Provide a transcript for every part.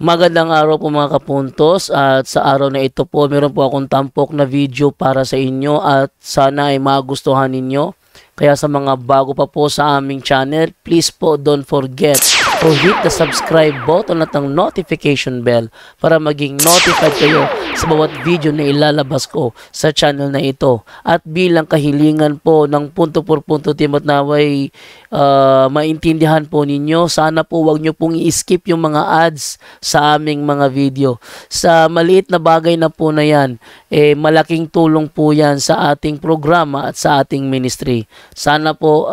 Magandang araw po mga kapuntos, at sa araw na ito po meron po akong tampok na video para sa inyo at sana ay magustuhan ninyo. Kaya sa mga bago pa po sa aming channel, please po don't forget to hit the subscribe button at ang notification bell para maging notified kayo sa bawat video na ilalabas ko sa channel na ito. At bilang kahilingan po ng punto por punto team at naway maintindihan po ninyo, sana po wag nyo pong i-skip yung mga ads sa aming mga video. Sa maliit na bagay na po na yan, malaking tulong po yan sa ating programa at sa ating ministry. Sana po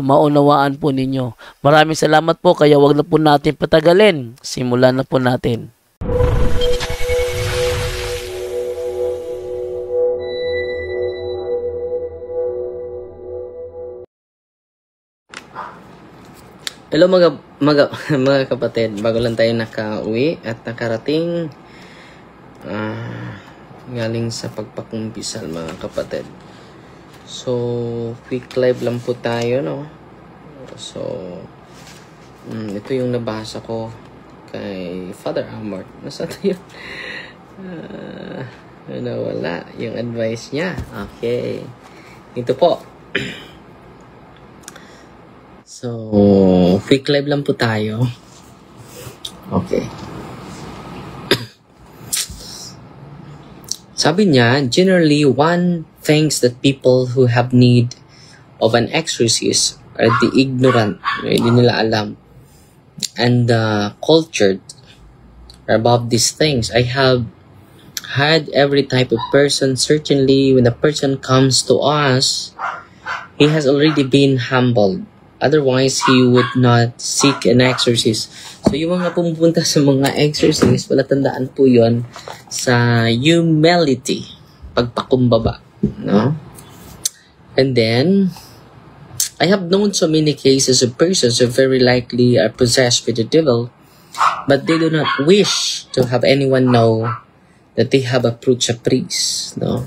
maunawaan po ninyo. Maraming salamat po, kaya wag na po natin patagalin. Simulan na po natin. Hello mga kapatid, bago lang tayo nakauwi at nakarating galing sa pagpakumpisal mga kapatid. So, quick live lang po tayo, no? So, ito yung nabasa ko kay Father Amart. Nasaan tayo? Nawala yung advice niya. Okay. Ito po. So, quick live lang po tayo. Okay. Sabi niya, generally, one thinks that people who have need of an exorcist are the ignorant, hindi nila alam, and the cultured are above these things. I have had every type of person. Certainly, when a person comes to us, he has already been humbled. Otherwise, he would not seek an exorcist. So, yung mga pumupunta sa mga exorcist, palatandaan po yun sa humility, pagpakumbaba, no? And then, I have known so many cases of persons who very likely are possessed with the devil, but they do not wish to have anyone know that they have approached a priest, no?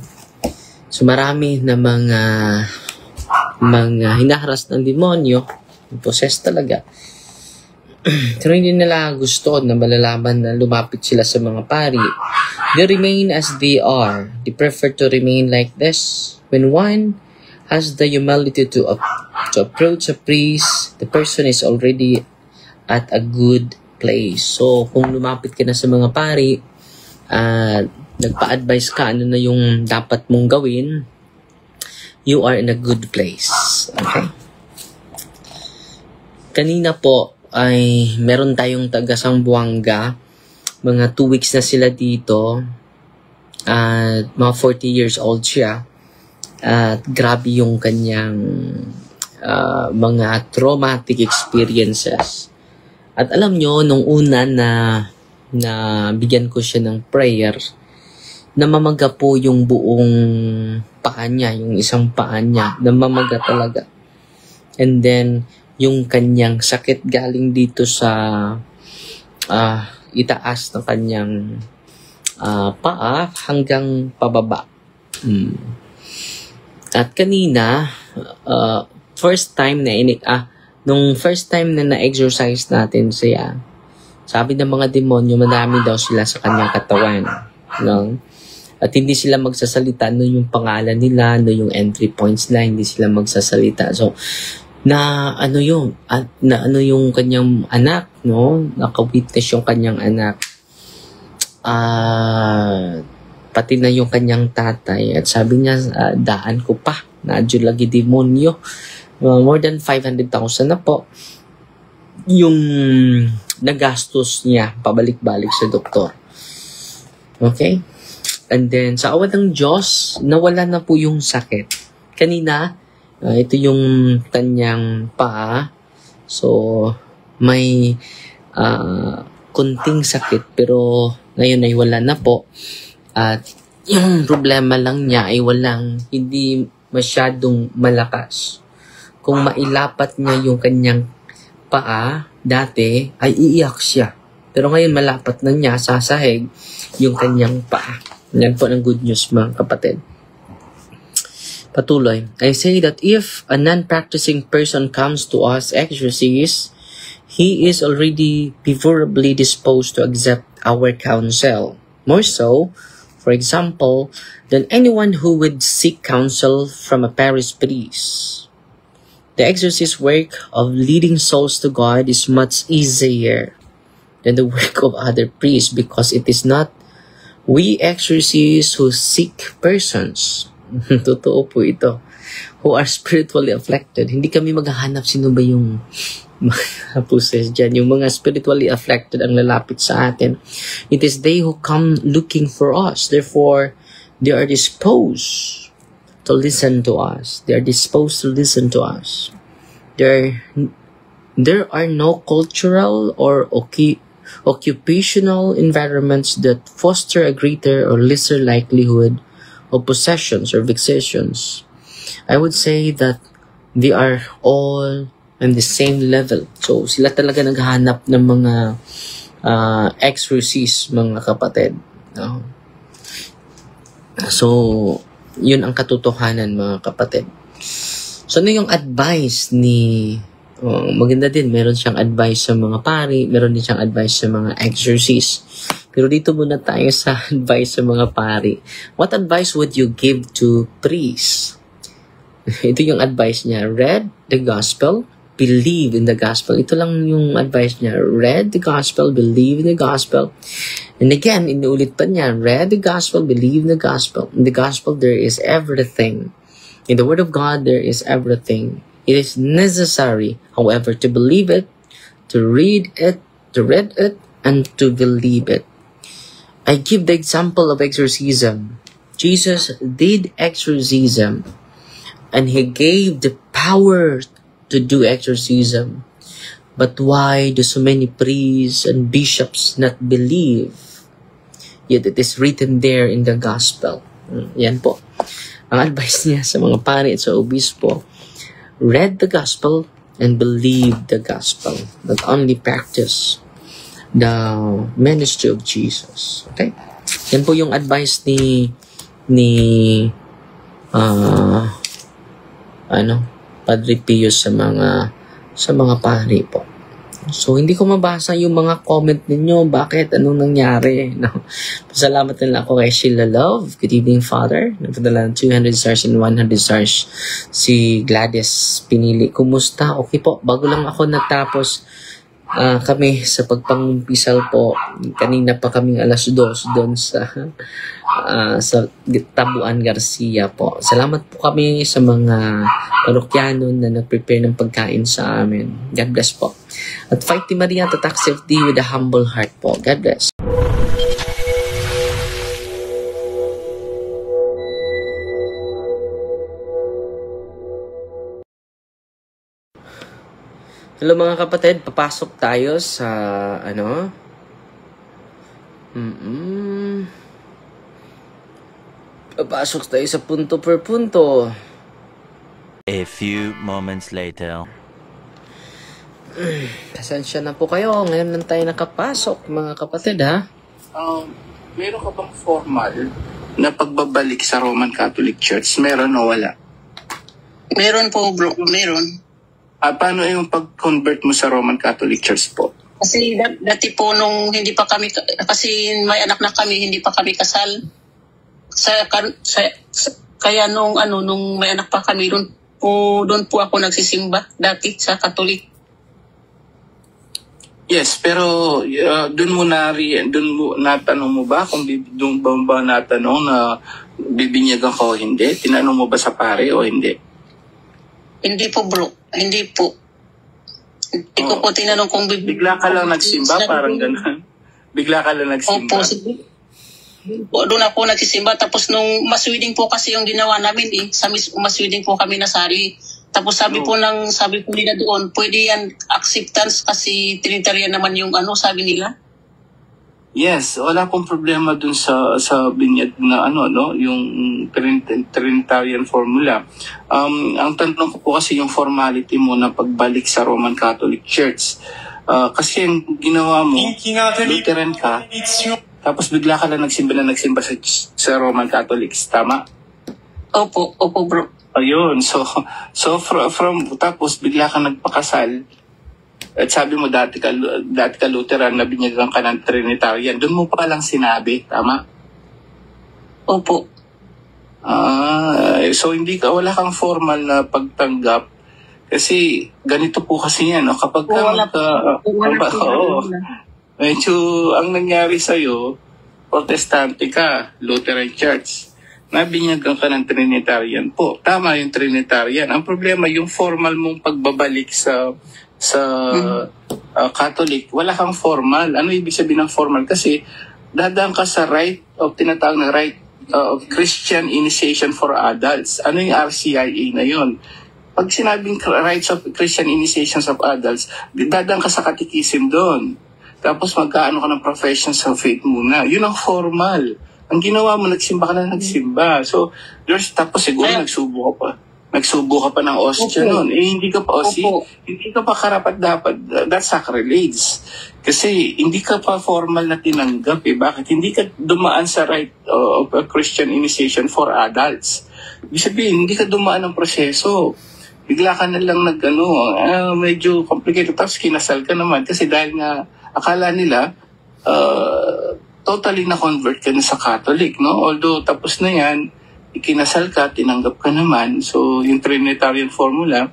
So, marami na mga hinaharas ng demonyo, possessed talaga. Pero hindi nila gusto na malalaman na lumapit sila sa mga pari. They remain as they are. They prefer to remain like this. When one has the humility to approach a priest, the person is already at a good place. So, kung lumapit ka na sa mga pari, nagpa-advise ka ano na yung dapat mong gawin, you are in a good place. Okay? Kanina po ay meron tayong taga Sambuanga. Mga 2 weeks na sila dito. At mga 40 years old siya. At grabe yung kanyang mga traumatic experiences. At alam nyo, nung una na bigyan ko siya ng prayer, namamaga po yung buong paa niya, yung isang paa niya, namamaga talaga. And then, yung kanyang sakit galing dito sa itaas ng kanyang paa hanggang pababa. At kanina, first time nung first time na na-exercise natin siya, sabi ng mga demonyo, madami daw sila sa kanyang katawan. No? At hindi sila magsasalita yung pangalan nila, yung entry points na, hindi sila magsasalita. So, yung kanyang anak, no? Naka-witness yung kanyang anak. Pati na yung kanyang tatay. At sabi niya, daan ko pa. Nadyo lagi demonyo. More than 500,000 na po. Yung nagastos niya, pabalik-balik sa doktor. Okay? And then, sa awa ng Diyos, nawala na po yung sakit. Kanina, ito yung kanyang paa. So, may kunting sakit, pero ngayon ay wala na po. At yung problema lang niya ay hindi masyadong malakas. Kung mailapat niya yung kanyang paa, dati ay iiyak siya. Pero ngayon malapat na niya sa sahig yung kanyang paa. Yan po ang good news mga kapatid. Patuloy. I say that if a non-practicing person comes to us exorcist, he is already favorably disposed to accept our counsel. More so, for example, than anyone who would seek counsel from a parish priest. The exorcist work of leading souls to God is much easier than the work of other priests because it is not we exorcists who seek persons. Totoo po ito. Who are spiritually afflicted. Hindi kami maghahanap sino ba yung mga possessed dyan. Yung mga spiritually afflicted ang lalapit sa atin. It is they who come looking for us. Therefore, they are disposed to listen to us. They are disposed to listen to us. There are no cultural or occupational environments that foster a greater or lesser likelihood of possessions or vexations. I would say that they are all on the same level. So, sila talaga naghahanap ng mga exorcists, mga kapatid. No? So, yun ang katotohanan, mga kapatid. So, ano yung advice ni... maganda din, meron siyang advice sa mga pari, meron din siyang advice sa mga exorcists. Pero dito muna tayo sa advice sa mga pari. What advice would you give to priests? Ito yung advice niya. Read the gospel, believe in the gospel. Ito lang yung advice niya. Read the gospel, believe in the gospel. And again, inuulit pa niya. Read the gospel, believe in the gospel. In the gospel, there is everything. In the word of God, there is everything. It is necessary, however, to believe it, to read it, and to believe it. I give the example of exorcism. Jesus did exorcism, and he gave the power to do exorcism. But why do so many priests and bishops not believe? Yet it is written there in the gospel. Yan po. Ang advice niya sa mga pari at sa obispo, read the gospel and believe the gospel. Not only practice the ministry of Jesus. Okay? Yan po yung advice ni Padre Pio sa mga pari po. So, hindi ko mabasa yung mga comment ninyo. Bakit? Anong nangyari? No. Pasalamat na lang ako kay Sheila Love. Good evening, Father. Nagpadala ng 200 stars and 100 stars si Gladys Pinili. Kumusta? Okay po. Bago lang ako natapos kami sa pagpangumpisal po. Kanina pa kaming alas 2 doon sa Tabuan Garcia po. Salamat po kami sa mga parokyano na nag-prepare ng pagkain sa amin. God bless po. At Fight Team Maria, tatak safety with a humble heart po. God bless. Hello mga kapatid, papasok tayo sa Papasok tayo sa punto per punto. A few moments later. Pasensya na po kayo. Ngayon lang tayo nakapasok, mga kapatid, ha? Meron ka bang formal na pagbabalik sa Roman Catholic Church? Meron o wala? Meron po, bro. Meron. Paano yung pag-convert mo sa Roman Catholic Church po? Kasi dati po nung hindi pa kami, kasi may anak na kami, hindi pa kami kasal. Kaya nung may anak pa kami, doon po ako nagsisimba dati sa Catholic. Yes, pero doon mo natanong mo ba kung doon ba natanong na bibinyagan ka o hindi? Tinanong mo ba sa pare o hindi? Hindi po, bro. Hindi po. Hindi ko po tinanong kung bigla ka lang nagsimba, parang ganun. Bigla ka lang nagsimba. Opo, doon ako nagsisimba. Tapos nung maswiding po kasi yung ginawa namin sa maswiding po kami nasari. Tapos sabi po nila doon, pwede yan acceptance kasi Trinitarian naman yung sabi nila. Yes, wala pong problema dun sa binyag na yung Trinitarian formula. Ang tanong ko po kasi yung formality mo na pagbalik sa Roman Catholic Church. Kasi yung ginawa mo, Lutheran ka, tapos bigla ka lang nagsimba sa Roman Catholics, tama? Opo bro. Ayun, so from tapos bigla ka nagpakasal, At sabi mo dati ka Lutheran na binyagan ka ng Trinitarian. Doon mo pa lang sinabi, tama? Opo. So wala kang formal na pagtanggap kasi ganito po kasi yan, no? Kapag ka medyo ang nangyari sa'yo, Protestante ka, Lutheran Church, nabinyagan ka ng Trinitarian po. Tama yung Trinitarian. Ang problema, yung formal mong pagbabalik sa Catholic, wala kang formal. Ano ibig sabihin ng formal? Kasi dadaan ka sa tinatawag na right of Christian Initiation for Adults. Ano yung RCIA na yon? Pag sinabing rights of Christian Initiations of Adults, dadaan ka sa catechism doon. Tapos magkaano ka ng professions of faith muna. Yun ang formal. Ang ginawa mo, nagsimba ka na nagsimba. So, tapos siguro nagsubo ka pa ng ostia noon. Hindi ka pa hindi ka pa karapat dapat. That's sacrilege. Kasi hindi ka pa formal na tinanggap Bakit? Hindi ka dumaan sa right of a Christian initiation for adults. Ibig sabihin, hindi ka dumaan ng proseso. Bigla ka na lang medyo complicated. Tapos kinasal ka naman. Kasi dahil nga, akala nila, totally na-convert ka na sa Catholic, no? Although, tapos na yan, ikinasal ka, tinanggap ka naman. So, yung Trinitarian formula,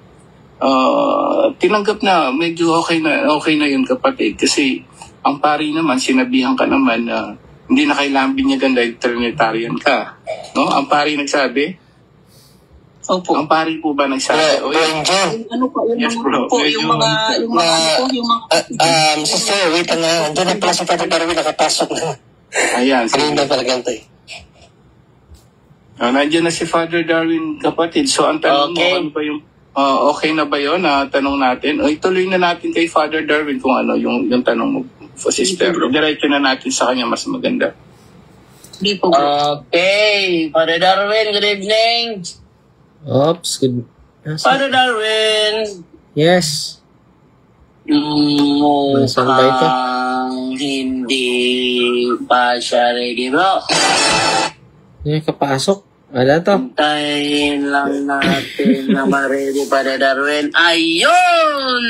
tinanggap na, medyo okay na yun kapatid. Kasi, ang pari naman, sinabihan ka naman na hindi na kailangan binyagan dahil Trinitarian ka. No? Ang pari nagsabi? Opo. Ang pari po ba nagsabi? Ano po, Yes, bro. yung mga Sister, wait na. Doon na pala sa Father Darwin nakapasok na. Ayan. Kanina pala gantay. Nandiyan na si Father Darwin, kapatid. So, ang tanong mo, ano ba yung, okay na ba yun? Tanong natin. O, ituloy na natin kay Father Darwin kung ano yung tanong mo, sister. Diretso na natin sa kanya, mas maganda. Hindi po. Okay, Father Darwin, good evening. Oops, good. Father Darwin. Yes. Saan ba ito? Hindi pa siya ready, bro. Hindi kapasok. Wala to. Hintayin lang natin na ma-ready, Father Darwin. Ayun!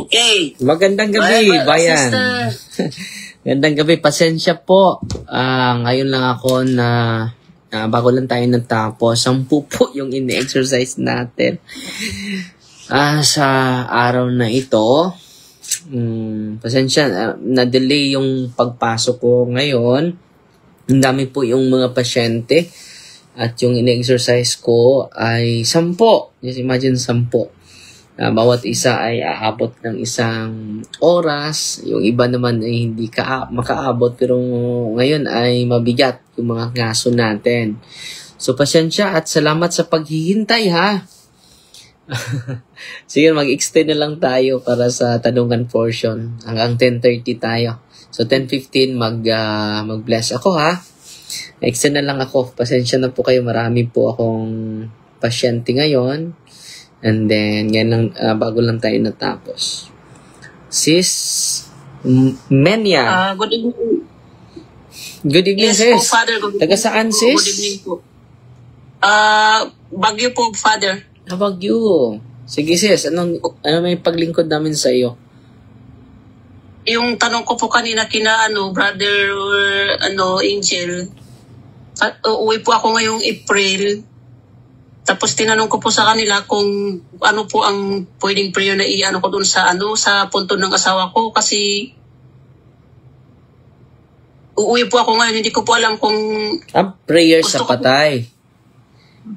Okay. Magandang gabi, Well, bayan. sister. Magandang gabi. Pasensya po. Ngayon lang ako na bago lang tayo natapos. 10 po yung in-exercise natin. Sa araw na ito, pasensya, na-delay yung pagpasok ko ngayon. Ang dami po yung mga pasyente. At yung in-exercise ko ay 10. Just imagine 10. Bawat isa ay aabot ng isang oras. Yung iba naman ay hindi makaabot. Pero ngayon ay mabigat yung mga kaso natin. So, pasensya at salamat sa paghihintay, ha? Sige, mag-extend na lang tayo para sa tanungan portion. Hanggang 10:30 tayo. So, 10:15 mag-bless ako, ha? Extend na lang ako. Pasensya na po kayo. Marami po akong pasyente ngayon. And then, yan lang, bago lang tayo natapos. Sis Menya. Good evening. Good evening, Yes sis. po, Father. Taga saan, sis? Good evening po. Baguio po, Father. Baguio. Sige, sis. Ano may paglingkod namin sa iyo? Yung tanong ko po kanina kina Brother Angel. Uuwi po ako ngayong April. Tapos tinanong ko po sa kanila kung ano po ang pwedeng prayer na ko doon sa sa puntod ng asawa ko kasi uuwi po ako ngayon, hindi ko po alam kung Prayer sa patay.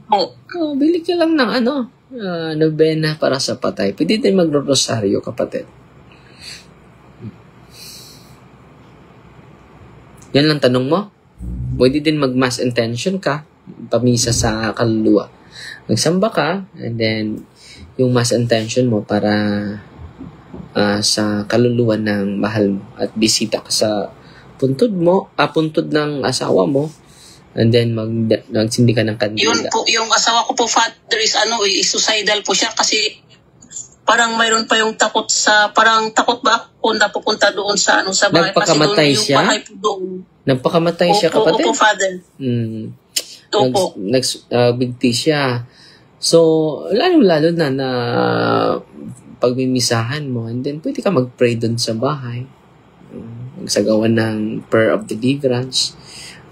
po. Bili ka lang ng nobena para sa patay. Pwede din magro-rosaryo, kapatid. Yan lang tanong mo? Pwede din mag-mass intention ka, pamisa sa kaluluwa. Magsamba ka, and then yung mass intention mo para sa kaluluwa ng mahal mo at bisita ka sa puntod ng asawa mo, and then magsindi ka ng kandila. Yun po, yung asawa ko po, Father, is suicidal po siya kasi parang mayroon pa yung takot ba kung napupunta doon sa sa bahay. Nagpakamatay kasi doon, siya? Yung bahay po doon. Nagpakamatay siya, kapatid? Opo, Father. Opo. Bigti siya. So, lalo na pagmimisahan mo, and then pwede ka mag-pray doon sa bahay. Magsagawa ng prayer of deliverance.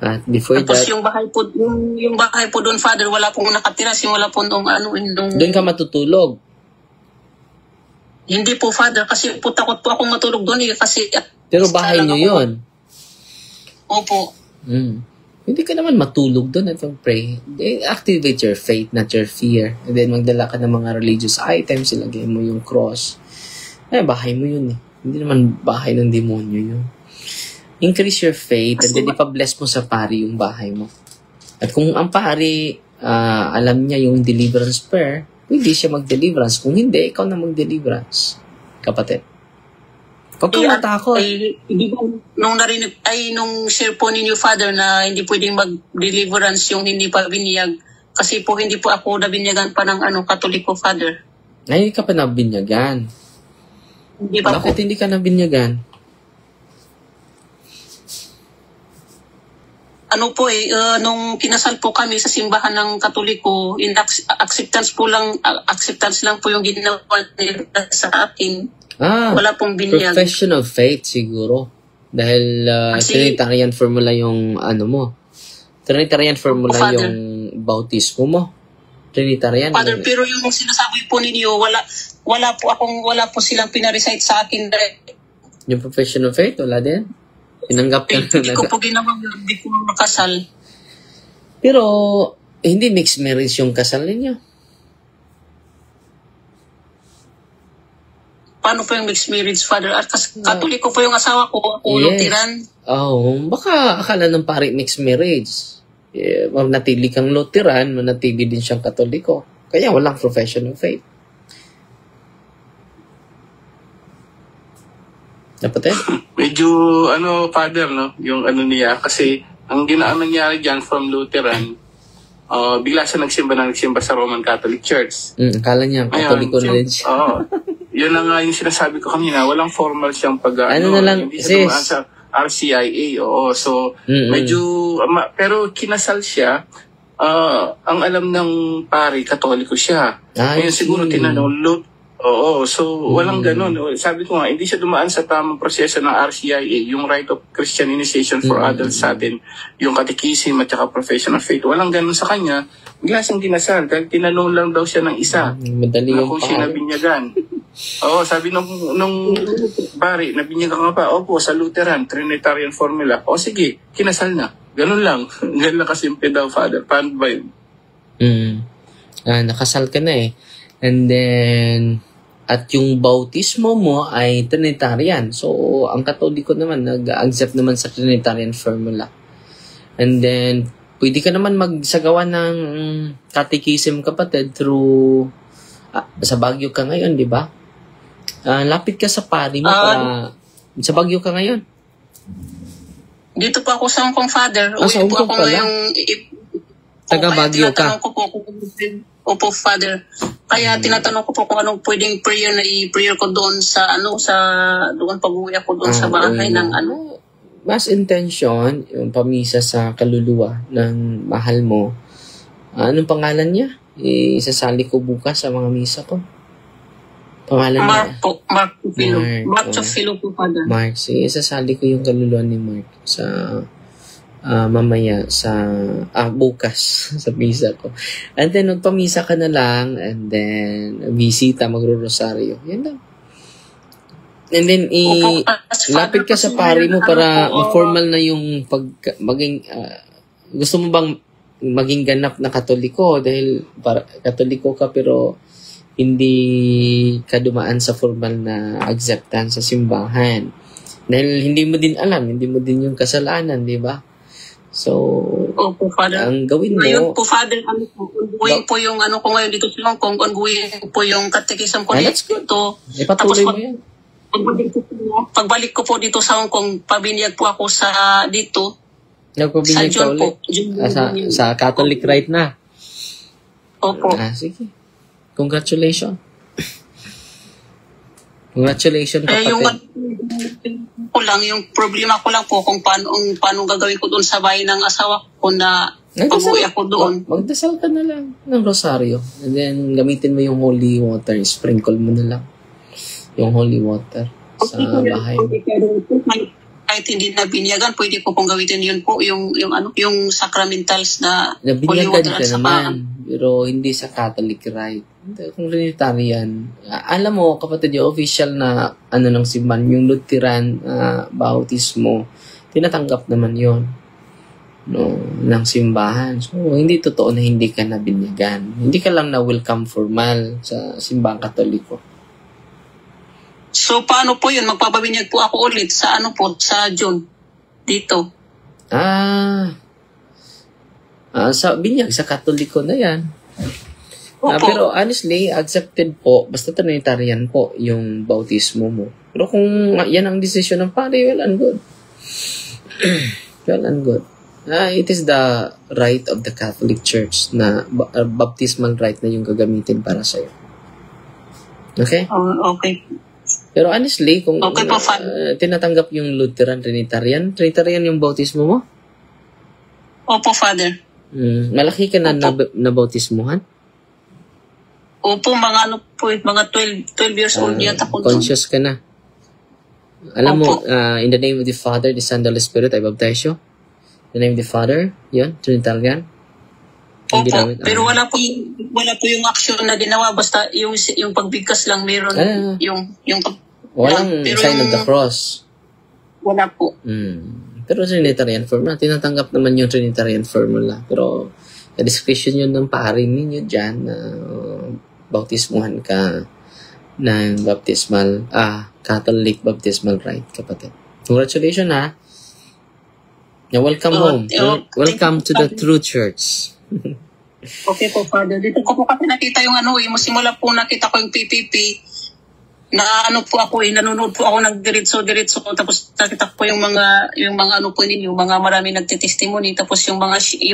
At before Tapos that, yung bahay po doon, Father, wala pong nakatira, wala pong doon ka matutulog. Hindi po, Father, kasi po takot po akong matulog doon kasi Pero bahay nyo yun. Opo. Hindi ka naman matulog doon at pray. Activate your faith, not your fear. And then magdala ka ng mga religious items, ilagay mo yung cross. Bahay mo yun eh. Hindi naman bahay ng demonyo yun. Increase your faith and then ipa-bless mo sa pari yung bahay mo. At kung ang pari alam niya yung deliverance prayer, hindi siya mag-deliverance. Kung hindi, ikaw na mag-deliverance. Kapatid. Huwag kang matakot. Nung share po ninyo, Father, na hindi pwedeng mag-deliverance yung hindi pa binyag. Kasi po hindi po ako nabinyagan pa ng Katoliko, Father. Ay, hindi ka pa nabinyagan. Hindi pa Bakit po. hindi ka nabinyagan? Nung kinasal po kami sa simbahan ng Katoliko, acceptance lang po yung ginawa nila sa akin. Wala pong binyag. Profession of faith siguro. Dahil Trinitarian formula yung mo. Trinitarian formula Father, yung bautismo mo. Trinitarian. Father, pero yung sinasabi po ninyo, wala po silang pinarecite sa akin. Yung profession of faith, wala din? Tinanggap ka Hindi ko po ginawa, hindi ko nakasal. Pero, hindi mixed marriage yung kasal ninyo. Paano po yung mixed marriage, Father? At Katoliko po yung asawa ko, Lutheran. Baka akala ng pari mixed marriage. Manatili kang Lutheran, manatili din siyang Katoliko. Kaya walang profession of faith. Dapat Medyo, Father, no? Yung niya, kasi ang nangyari dyan from Lutheran, bigla siya nagsimba sa Roman Catholic Church. Akala niya, Katoliko na rin siya. Yun na nga yung sinasabi ko kanina, walang formal siyang hindi siya dumaan sa RCIA, so medyo, pero kinasal siya, ang alam ng pari, Katoliko siya. Ngayon siguro tinanong, so walang ganun. Sabi ko nga, hindi siya dumaan sa tamang proseso ng RCIA, yung Right of Christian Initiation for Adults sa atin, yung catechism at saka profession of faith. Walang ganun sa kanya. Bigla siyang dinasal. Dahil tinanong lang daw siya ng isa. Madali yung kung siya nabinyagan. Sabi nung pari, nabinyagan ka pa? Opo, sa Lutheran, Trinitarian formula. Sige, kinasal na. Ganun lang. Ganun lang kasimple daw, Father. Paano ba yun? Nakasal ka na eh. And then, at yung bautismo mo ay Trinitarian. So, ang Katoliko naman, nag-accept naman sa Trinitarian formula. And then, pwede ka naman magsagawa ng catechism, kapatid, through, sa Baguio ka ngayon, di ba? Lapit ka sa pari mo para, sa Baguio ka ngayon. Dito po ako sa Hong Kong, Father. Sa Hong Kong pala? Taga Baguio ka? Opo, Father. Kaya tinatanong ko po kung anong pwedeng prayer na i-prayer ko doon doon pag-uwi ako doon sa bahay ng Mas intention, yung pamisa sa kaluluwa ng mahal mo. Anong pangalan niya? Isasali ko bukas sa mga misa ko. Pangalan niya? Mark Chofilo po, Father. Mark. Sige, isasali ko yung kaluluwa ni Mark sa mamaya sa bukas sa misa ko. And then magpamisa ka na lang and then bisita, magro-rosaryo. Yan lang. And then lapit ka sa pari mo para formal na yung maging gusto mo bang maging ganap na Katoliko dahil Katoliko ka pero hindi ka dumaan sa formal na acceptance sa simbahan. Dahil hindi mo din alam, hindi mo din yung kasalanan, di ba? So, Opo, Father. Ang gawin mo... Ngayon po, Father, ongoing po yung ko ngayon dito sa Hong Kong, ongoing po yung catechism ko dito. Ipatuloy mo yan. Pagbalik ko po dito sa Hong Kong, pabinyag po ako dito. Nagpabinyag ka ulit? Sa Catholic rite na? Opo. Sige. Congratulations. Congratulations, kapatid. Yung problema ko lang po kung paano gagawin ko doon sa bahay ng asawa ko na pag-uwi ako doon. Magdasal ka na lang ng rosaryo. And then, gamitin mo yung holy water. Sprinkle mo na lang. yung holy water sa bahay. Kahit hindi na binyagan, pwede ko pong gawin yun po, yung sacramentals na holy Nabinyagan water ka at saka naman, pero hindi sa Catholic rite. Kung Trinitarian, alam mo, kapatid, yung official na ng simbahan, yung Lutheran bautismo, tinatanggap naman yon no, ng simbahan. So, hindi totoo na hindi ka nabinyagan. Hindi ka lang na welcome formal sa simbahang Katoliko. So, paano po yun? Magpapabinyag po ako ulit sa sa June, dito. Sa binyag, sa Katoliko na yan. Opo. Pero honestly, accepted po, basta Trinitarian po yung bautismo mo. Pero kung yan ang desisyon ng pare, well and good. Well and good. It is the right of the Catholic Church na baptismal rite na yung gagamitin para sa'yo. Okay? Okay. Pero honestly, kung Okay po, tinatanggap yung Lutheran, Trinitarian yung bautismo mo? Opo, Father. Malaki ka na nabautismuhan? Opo, mga mga 12 years old yata po. Conscious ka na? Alam mo, in the name of the Father, the Son, the Holy Spirit, I baptize you. In the name of the Father, yun, Trinitarian. Opo, pero wala po yung action na ginawa, basta yung pagbigkas lang meron, walang sign of the cross. Wala po. Pero Trinitarian formula, tinatanggap naman yung Trinitarian formula. Pero, discretion yun ng pare ninyo dyan na bautismuhan ka ng baptismal, Catholic baptismal rite, kapatid. Congratulations, ha? Welcome home. Welcome to the true church. Okay po, Father. Dito ko po kasi nakita yung simula po nakita ko yung PPP na po ako nanonood po ako ng diretso tapos nakita ko yung mga po ninyo, mga marami nagte-testimony, tapos yung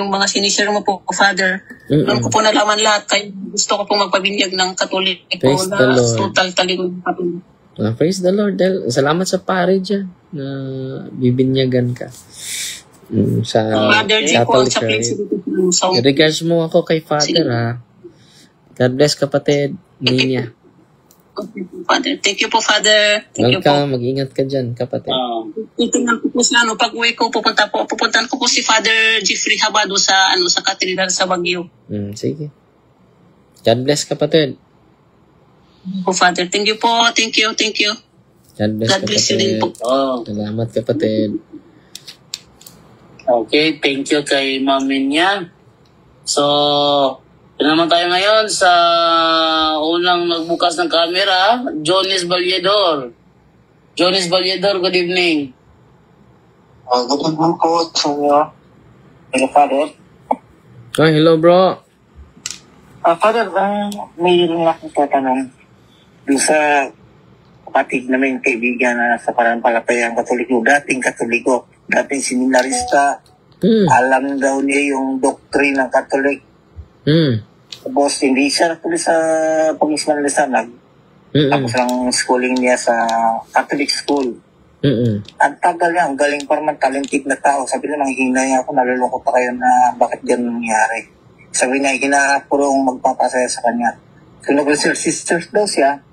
mga sinishare mo po, Father. Doon ko po nalaman lahat, kaya gusto ko po magpabinyag ng Katoliko na total talingon Katoliko. Praise the Lord. Salamat sa pare dyan na bibinyagan ka. Sa Catholic rite. Regards mo ako kay Father, ha? God bless, kapatid. Ninya. Okay, Father. Thank you po, Father. Welcome. Mag-ingat ka dyan, kapatid. Titingnan ko po sa pag-uwi ko, pupuntahan ko po si Father Jeffrey Habado sa Katedral sa Baguio. Sige. God bless, kapatid. Po, Father. Thank you po. Thank you. God bless you din po. Salamat, kapatid. Okay, thank you kay Mami niya. So, yun naman tayo ngayon sa unang nagbukas ng camera, Jonis Valedor. Jonis Valedor, good evening. Good evening po sa inyo. Hello, Father. Hello, bro. Father, mayroon akong tatanong doon sa kapatid namin kaibigan na sa pananampalatayang Katoliko, dating Katoliko, dating seminarista. Alam daw niya yung doctrine ng Katolik. Tapos hindi siya natuloy sa pag-isman lisanag. Tapos ang schooling niya sa Catholic school. Ang tagal niya, ang galing pa naman, talented na tao. Sabi niya, manghinay ako, nalulungkot pa kayo na bakit ganun nangyari. Sabi niya, hinahapurong magpapasaya sa kanya. So nag-sisters daw siya.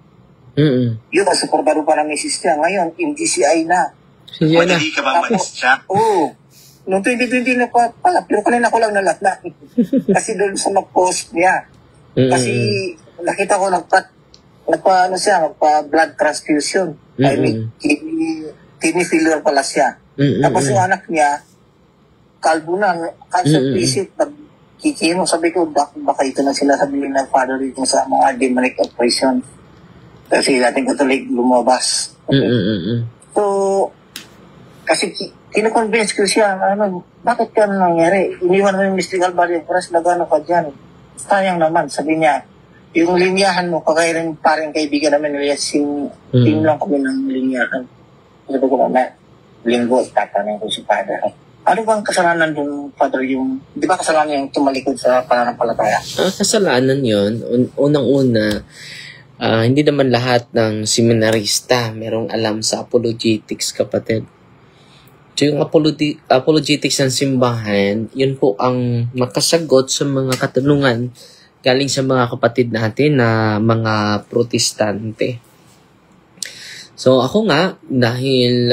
Yun, supportado pa ng misis niya. Ngayon, MDCI na. Hindi ka ba manis siya? Oo. Noong 2020 na pala, pero kanina ko lang nalatna. Kasi doon sa mag-post niya. Kasi nakita ko nagpa-blood transfusion. I mean, kidney failure pala siya. Tapos yung anak niya, kalbo na, cancer patient, nagkikino. Sabi ko, baka ito na sinasabi ng father dito sa mga demonic operation. Kasi dating Katolik lumabas. So, kasi kino-convince ko siya, bakit ka nangyari? Iniwan mo yung mystical body of Christ, nagano ka dyan. Sayang naman, sabi niya, yung linyahan mo, kagaya rin parang kaibigan namin, team lang kami ng linyahan. Sabi ko na, linggo, tatanong ko si Father. Ano bang kasalanan dun, Father, di ba kasalanan yung tumalikod sa pananampalataya? Kasalanan yun, unang-una, hindi naman lahat ng seminarista merong alam sa apologetics, kapatid. So yung apologetics ng simbahan, yun po ang makasagot sa mga katanungan galing sa mga kapatid natin na mga protestante. So ako nga, dahil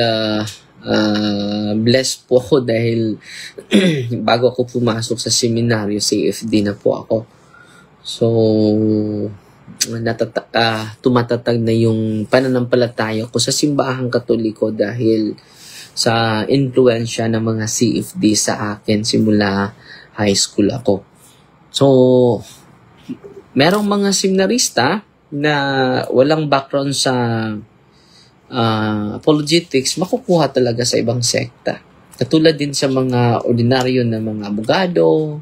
blessed po ako dahil bago ako pumasok sa seminaryo, CFD na po ako. So, tumatatag na yung pananampalataya ko sa simbahang Katoliko dahil sa influensya ng mga CFD sa akin simula high school ako. So, merong mga seminarista na walang background sa apologetics, makukuha talaga sa ibang sekta. Katulad din sa mga ordinaryo na mga abogado,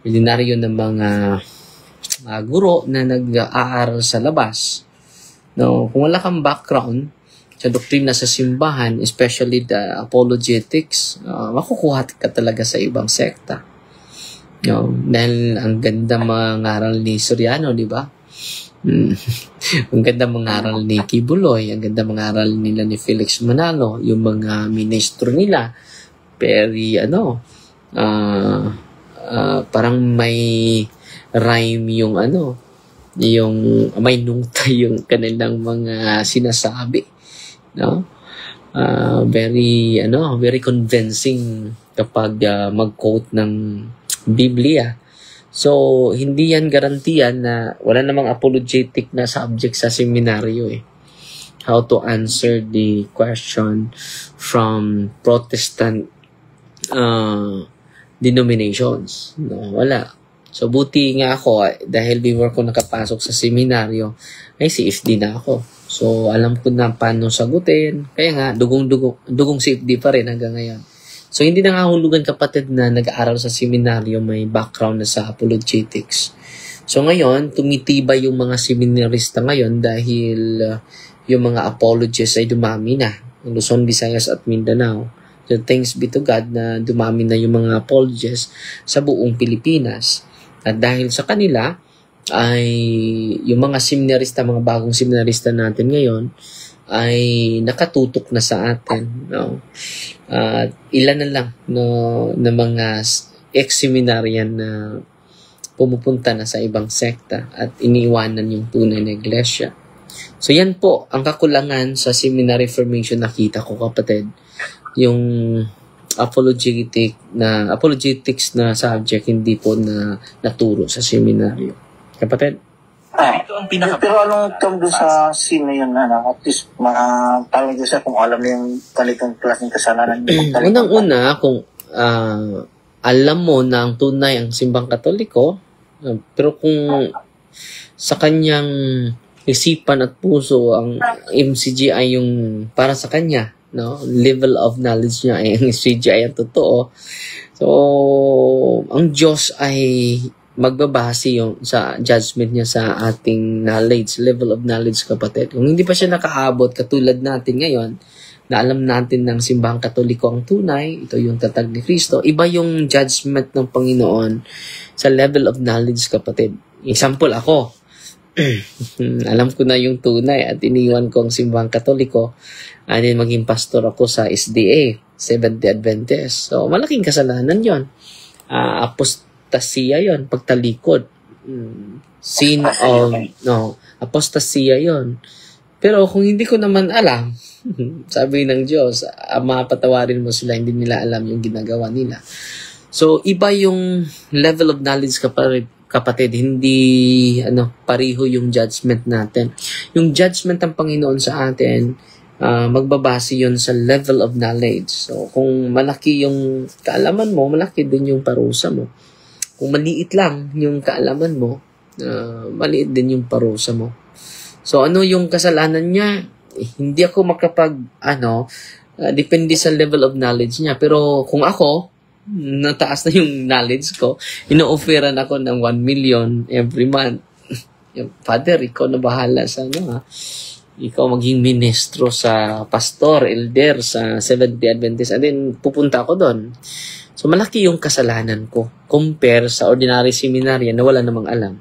ordinaryo na mga guro na nag-aaral sa labas. No, kung wala kang background sa doktrina sa simbahan, especially the apologetics, makukuha ka talaga sa ibang sekta. No, dahil ang ganda mangaral ni Soriano, di ba? Ang ganda mangaral ni Kibuloy, ang ganda mangaral nila ni Felix Manalo, yung mga ministro nila. Very, parang may rhyme yung yung may nungta yung kanilang mga sinasabi, no? Very convincing kapag mag-quote ng Biblia. So, hindi yan garantiyan na wala namang apologetic na subject sa seminaryo How to answer the question from Protestant denominations. No, wala. So, buti nga ako, dahil before ko nakapasok sa seminaryo, ay CFD na ako. So, alam ko na paano sagutin. Kaya nga, dugong CFD pa rin hanggang ngayon. So, hindi nangahulugan kapatid na nag-aaral sa seminaryo may background na sa apologetics. So, ngayon, tumitibay yung mga seminarista ngayon dahil yung mga apologists ay dumami na. Luzon, Visayas at Mindanao. So, thanks be to God na dumami na yung mga apologists sa buong Pilipinas. At dahil sa kanila, ay yung mga seminarista, mga bagong seminarista natin ngayon, ay nakatutok na sa atin, no? Ilan na lang na mga ex-seminarian na pumupunta na sa ibang sekta at iniiwanan yung tunay na iglesia. So yan po ang kakulangan sa seminary formation nakita ko, kapatid. Yung apologetics na subject hindi po na naturo sa seminaryo, kapatid. Ito ang pero anong term doon sa scene na yun, at least tawag doon sa kung alam niyo yung ganitong klaseng kasalanan. Unang-una, kung alam mo na ang tunay ang simbang Katoliko, pero kung sa kanyang isipan at puso ang MCG ay yung para sa kanya, no, level of knowledge niya ay ang MCG ay ang totoo. So, ang Diyos ay magbabase yung sa judgment niya sa ating knowledge, level of knowledge, kapatid. Kung hindi pa siya nakaabot katulad natin ngayon, na alam natin ng simbahang Katoliko ang tunay, ito yung tatag ni Kristo, iba yung judgment ng Panginoon sa level of knowledge, kapatid. Example ako, alam ko na yung tunay at iniwan ko ang simbahang Katoliko, and then maging pastor ako sa SDA, Seventh-day Adventist. So, malaking kasalanan yon. Apostasya yon, pagtalikod. Sin of, apostasya yon. Pero kung hindi ko naman alam, sabi ng Diyos, mapatawarin mo sila, hindi nila alam yung ginagawa nila. So, iba yung level of knowledge, kapatid, hindi pariho yung judgment natin. Yung judgment ng Panginoon sa atin, magbabase yun sa level of knowledge. So, kung malaki yung kaalaman mo, malaki din yung parusa mo. Kung maliit lang yung kaalaman mo, maliit din yung parusa mo. So, ano yung kasalanan niya? Hindi ako depende sa level of knowledge niya. Pero kung ako, nataas na yung knowledge ko, ino-offeran ako ng 1 million every month. Father, ikaw na bahala sa ikaw maging ministro sa pastor, elder sa Seventh-day Adventist. And then, pupunta ako doon. So, malaki yung kasalanan ko compare sa ordinary seminarya na wala namang alam.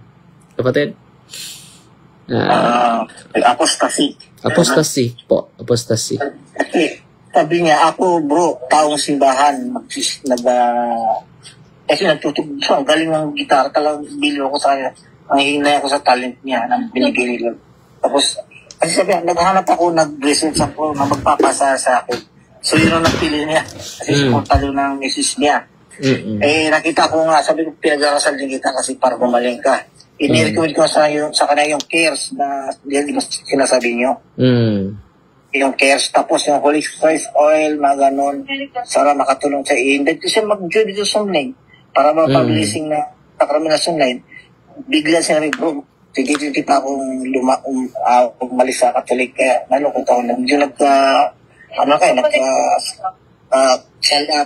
Kapatid? Apostasy. Apostasy po. Apostasy. Sabi niya, ako bro, taong simbahan, kasi nagtutugtog siya, ang galing ng gitara, talagang bilyo ako sa kanya. Ang hinay ako sa talent niya, nang binigay nila. Tapos, Kasi sabi, naghanap ako, nag-research ako na magpapasa sa akin. So yun ang napili niya. Kasi supportado ng misis niya. Eh nakita ko nga, sabi ko, pinag-arasal din kita kasi para gumaling ka. Ini-recommend ko sa kanya yung cares na di ba sinasabi niyo. Yung cares, tapos yung holy spice oil, mga ganon, para makatulong sa indad. Kasi mag-Judaism sunline, para mapabilising na sakramen na sunline, bigla siya rin, bro, sige pa akong umalis sa Katolik, kaya nalukot ako,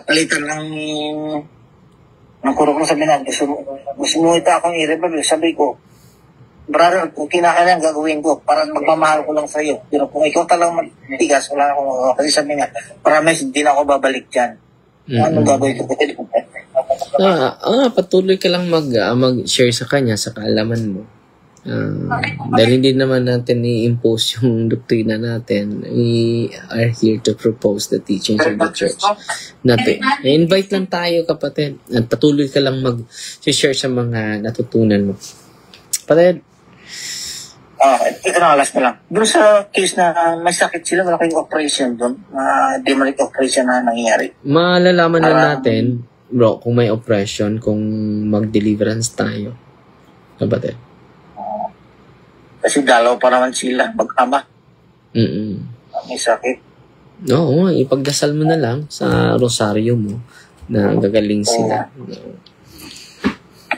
palitan ng kurok sa binan. Gusto mo ito akong i-rebel, sabi ko, brother, kung kinakailangan gagawin ko, parang magmamahal ko lang sa iyo. Pero kung ikaw talagang matigas, wala akong magawa. Kasi sabi nga, promise, hindi na ako babalik dyan. Anong gagawin ko? Patuloy ka lang mag-share sa kanya, sa kaalaman mo. Dahil hindi naman natin i-impose yung doktrina natin. We are here to propose the teachings of the church. I-invite lang tayo, kapatid. At patuloy ka lang mag-share sa mga natutunan mo. Kapatid, ito na, last na lang. Doon sa case na may sakit sila, malaking operation doon, demonic operation na nangyayari. Malalaman na natin, bro, kung may oppression, kung mag-deliverance tayo. Kapatid. Kasi dalaw pa naman sila, mag-ama. May sakit. Oo, ipagdasal mo na lang sa rosaryo mo na gagaling sila.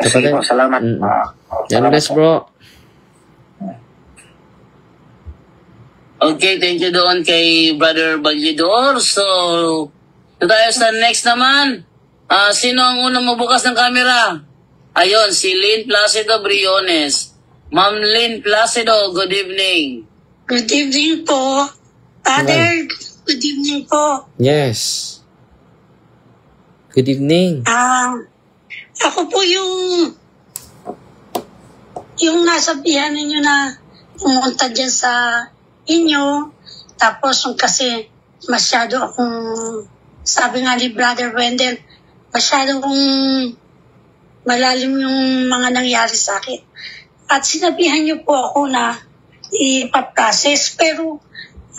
Sige po, salamat. God bless, bro. Okay, thank you doon kay Brother Balyedor. So, tayo sa next naman. Sino ang unang mabukas ng camera? Ayun, si Lynn Placido Briones. Ma'am Lynn Placido, good evening. Good evening po. Father, good evening po. Yes. Good evening. Ako po yung nasabihan ninyo na pumunta dyan sa inyo. Tapos kasi masyado akong, sabi nga ni Brother Wendell, masyado akong malalim yung mga nangyari sa akin. At sinabihan niyo po ako na ipaprocess, pero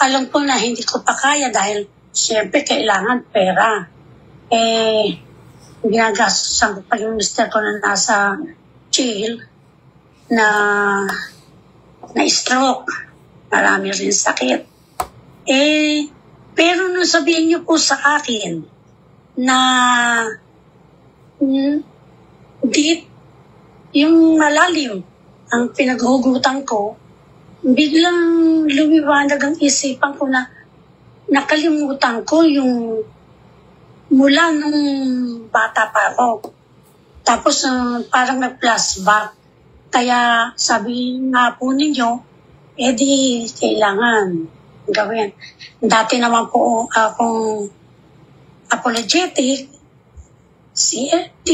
alam ko na hindi ko pa kaya dahil siyempre kailangan pera. Ginagastosan ko pa yung mister ko na nasa jail na stroke. Marami rin sakit. Pero nung sabihin niyo po sa akin na yung malalim ang pinaghugutan ko, biglang lumiwanag ang isipan ko na nakalimutan ko yung mula nung bata pa ako. Tapos parang nag-flashback. Kaya sabi nga po ninyo, di kailangan gawin. Dati naman po akong apologetic, CFT,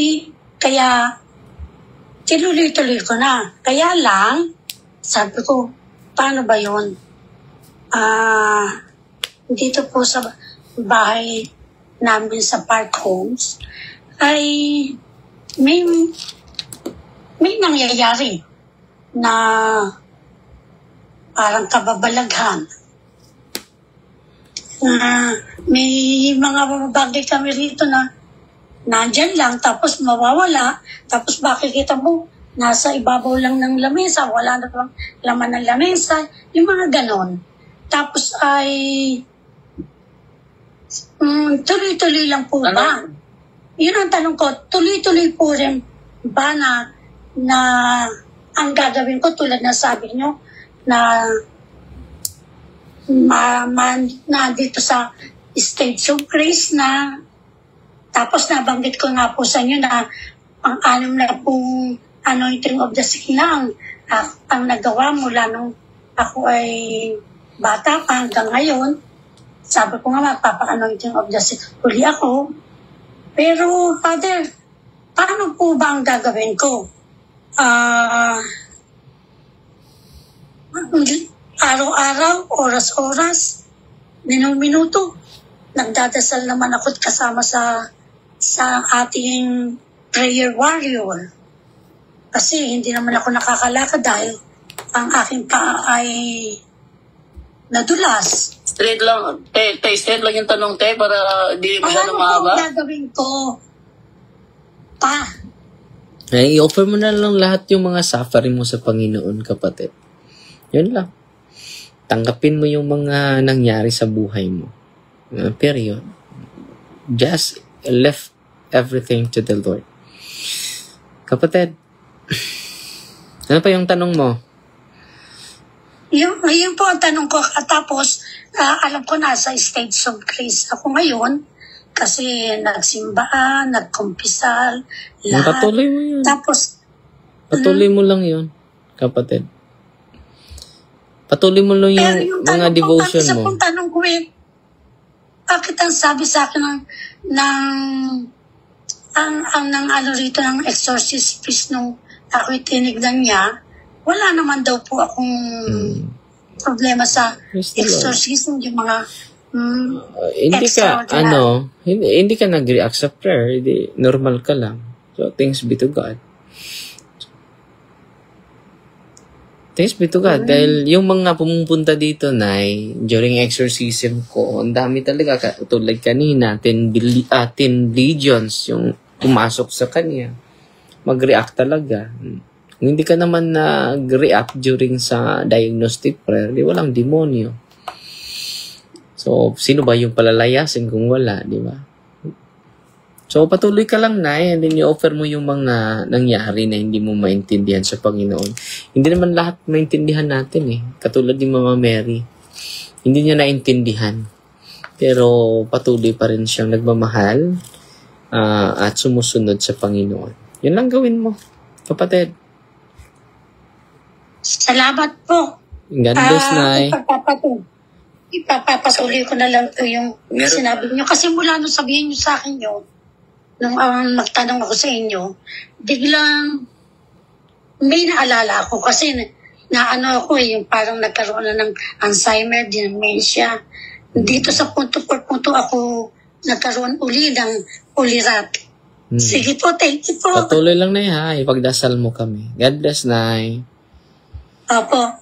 kaya tinuloy-tuloy ko na. Kaya lang, sabi ko, paano ba yun? Dito po sa bahay namin sa Park Homes, ay may nangyayari na parang kababalaghan. May mga bagay kami rito na nandyan lang, tapos mawawala, tapos makikita mo, nasa ibabaw lang ng lamesa, wala na pang laman ng lamesa, yung mga ganon. Tapos ay tuloy-tuloy lang po ba? Yun ang tanong ko, tuloy-tuloy po rin ba na ang gagawin ko tulad na sabi nyo na dito sa stage of grace na, tapos nabanggit ko nga po sa inyo na ang 6 na pong anointing of the sick na ang nagawa mula nung ako ay bata pa hanggang ngayon. Sabi ko nga magpapa-anointing of the sick huli ako. Pero Father, paano po ba ang gagawin ko? Araw-araw, oras-oras, minuto, nagdadasal naman ako kasama sa ating prayer warrior. Kasi hindi naman ako nakakalakad dahil ang aking paa ay nadulas. Straight lang, straight lang yung tanong, para di Ano masyadong po mahaba. ang gagawin ko? Pa, Ay, i-offer mo na lang lahat yung mga suffering mo sa Panginoon, kapatid. Yun lang. Tanggapin mo yung mga nangyari sa buhay mo. Period. Just left everything to the Lord. Kapatid, ano pa yung tanong mo? yun po ang tanong ko. At tapos, alam ko nasa stage of grace ako ngayon kasi nagsimba, nagkumpisal, lahat. Patuloy mo yun. Tapos, Patuloy mo lang yun, kapatid. Patuloy mo lang pero yung yung mga tanong ko, devotion isa mo. pong tanong ko bakit ang sabi sa akin ng ano rito ng exorcist priest nung ako'y tinignan niya, wala naman daw po akong problema sa Praise the Lord. exorcism, yung mga Hindi ka, extraordinary. hindi ka nag-react sa prayer. Hindi, normal ka lang. So, thanks be to God. Thanks be to God. Dahil yung mga pumupunta dito, Nay, during exorcism ko, ang dami talaga, tulad kanina, 10 legions yung pumasok sa kanya. Mag-react talaga. Kung hindi ka naman nag-react during sa diagnostic prayer, di walang demonyo. So, sino ba yung palalayasin kung wala, di ba? So, patuloy ka lang, Nay, and then i-offer mo yung mga nangyari na hindi mo maintindihan sa Panginoon. Hindi naman lahat maintindihan natin eh. Katulad ni Mama Mary. Hindi niya naintindihan. Pero patuloy pa rin siyang nagmamahal at sumusunod sa Panginoon. Yun lang gawin mo, kapatid. Salamat po. God bless, Nay. Ipapapatuloy ko na lang po yung sinabi niyo. Kasi mula nung sabihin niyo sa akin yun, nung magtanong ako sa inyo, biglang may naalala ako kasi naano ako yung parang nagkaroon na ng Alzheimer, dementia. Dito sa punto por punto ako nagkaroon uli ng ulirat. Sige po, thank you po. Patuloy lang, Nay, ha. Ipagdasal mo kami. God bless, Nay. Opo.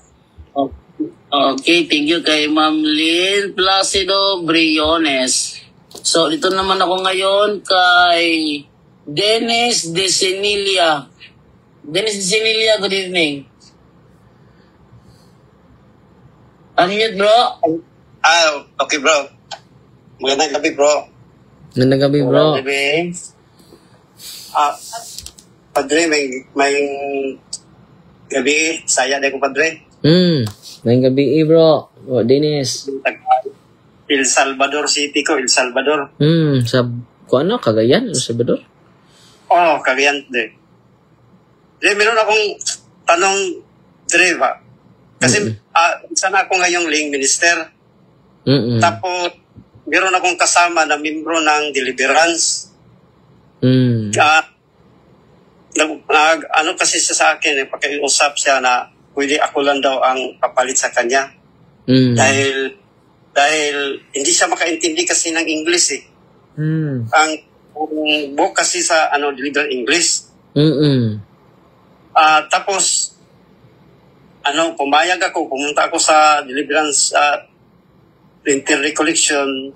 Okay, thank you kay Ma'am Lynn Placido Briones. So, dito naman ako ngayon kay Dennis Desenilia. Dennis Desenilia, good evening. Unmute, bro. Okay, bro. Magandang gabi, bro. Magandang gabi, bro. Padre, may gabi. Saya din ko, Padre. Ngayong gabi, bro. O, Dennis. El Salvador City ko, El Salvador. Kung ano, Cagayan, El Salvador? Oh, Cagayan, Dre. Dre, meron akong tanong, Dre, ba? Kasi, sana ako ngayong ling minister. Tapos, meron akong kasama na membro ng Deliverance. Ano kasi siya sa akin, pakiusap siya na pwede ako lang daw ang papalit sa kanya. Dahil hindi siya makaintindi kasi ng English eh. Ang book kasi sa Deliverance English. Tapos pumayag ako, pumunta ako sa Deliverance Recollection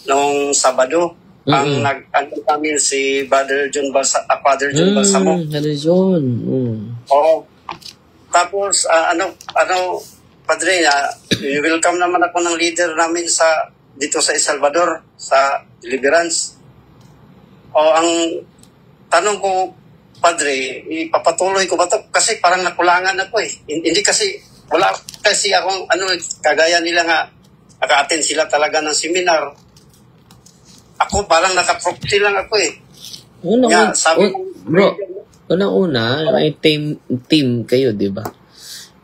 noong Sabado. Ang nag-ano kami si Father John Balsamo. Father John. Oo. Tapos Padre, welcome naman ako ng leader namin dito sa El Salvador, sa Deliverance. Ang tanong ko, Padre, ipapatuloy ko ba ito? Kasi parang nakulangan ako eh. Hindi kasi, wala kasi akong, kagaya nila nga, naka-attend sila talaga ng seminar. Ako parang naka-property lang ako eh. Bro, unang-una, may team kayo, di ba?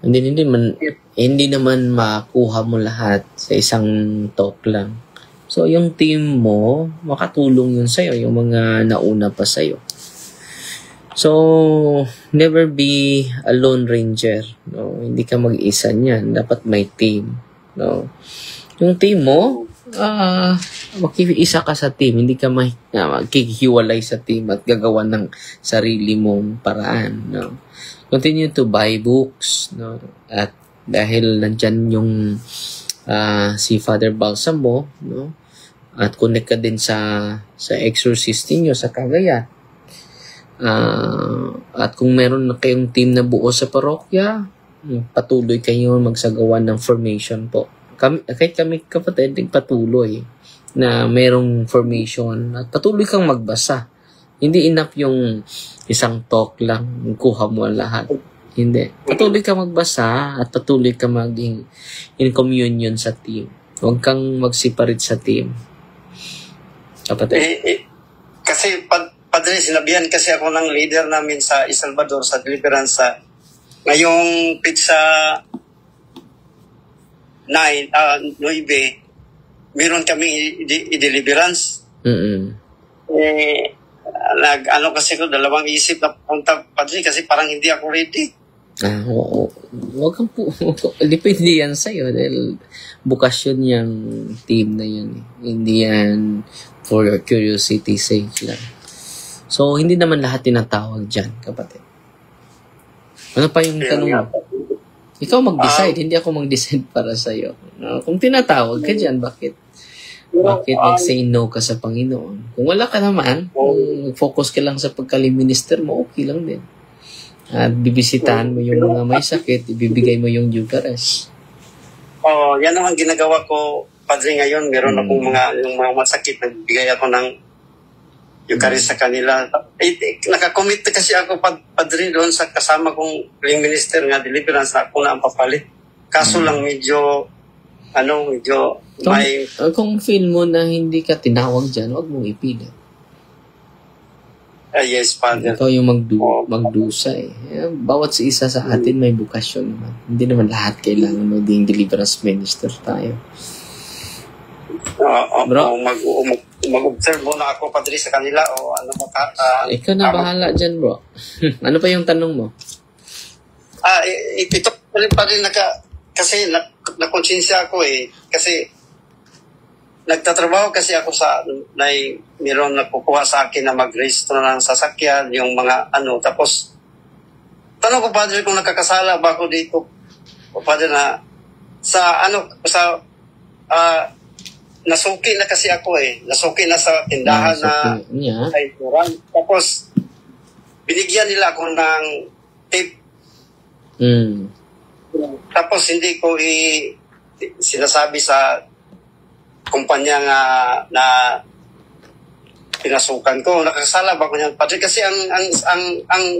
Hindi naman makuha mo lahat sa isang talk lang. So, yung team mo, makatulong yun sa'yo, yung mga nauna pa sa'yo. So, never be a lone ranger. No? Hindi ka mag-isa niyan. Dapat may team. No? Yung team mo, makiisa ka sa team. Hindi ka magkikiwalay sa team at gagawa ng sarili mong paraan. No? Continue to buy books, no? At dahil nandyan yung si Father Balsamo, no? At connect ka din sa exorcist niyo sa Cagayan. At kung meron na kayong team na buo sa parokya, patuloy kayo magsagawa ng formation po. Kahit kami kapatid, patuloy na merong formation at patuloy kang magbasa. Hindi enough yung isang talk lang, kuha mo ang lahat. Hindi. Patuloy ka magbasa at patuloy ka maging in communion sa team. Huwag kang mag-separate sa team. Kapatid. Kasi Padre, sinabihan kasi ako ng leader namin sa El Salvador sa deliverance sa ngayong pizza 9, 9, meron kami i-deliverance. Kasi ko, dalawang isip na punta, Padre, kasi parang hindi ako ready. Huwag kang depende yan sa'yo dahil bukasyon yung team na yan. Hindi yan for your curiosity sake lang. So, hindi naman lahat tinatawag dyan, kapatid. Ano pa yung tanong mo? Ikaw mag-decide, hindi ako mag-decide para sa'yo. Kung tinatawag ka dyan, bakit mag-say no ka sa Panginoon? Kung wala ka naman, kung focus ka lang sa pagkaliminister mo, okay lang din. At bibisitahan mo yung mga may sakit, ibibigay mo yung Eucharist. Yan naman ginagawa ko, Padre, ngayon. Meron akong yung mga masakit, nagbigay ako ng Eucharist sa kanila. Nakakommit kasi ako, Padre, doon sa kasama kong ring minister nga deliverance na ako na ang papalit. Kaso lang medyo may... Kung feel mo na hindi ka tinawag dyan, huwag mong ipilit. Yes, Father. Ikaw yung magdusa eh. Bawat isa sa atin may bukasyon naman. Hindi naman lahat kailangan maging deliverance minister tayo. Bro? Mag-observe muna ako, Padre, sa kanila o ano mo ikaw na bahala dyan, bro. Ano pa yung tanong mo? Ito pa rin kasi nakonsensya ako kasi nagtatrabaho kasi ako sa mayroon nakukuha sa akin na mag-rehistro ng sasakyan, yung mga tapos tanong ko, Padre, kung nakakasala ba ako dito, Padre, na nasuki na kasi ako nasuki na sa tindahan tapos binigyan nila ako ng tip. Tapos hindi ko sinasabi sa kumpanya na pinasukan ko. Nakasala ba ko niyan, Padre? Kasi ang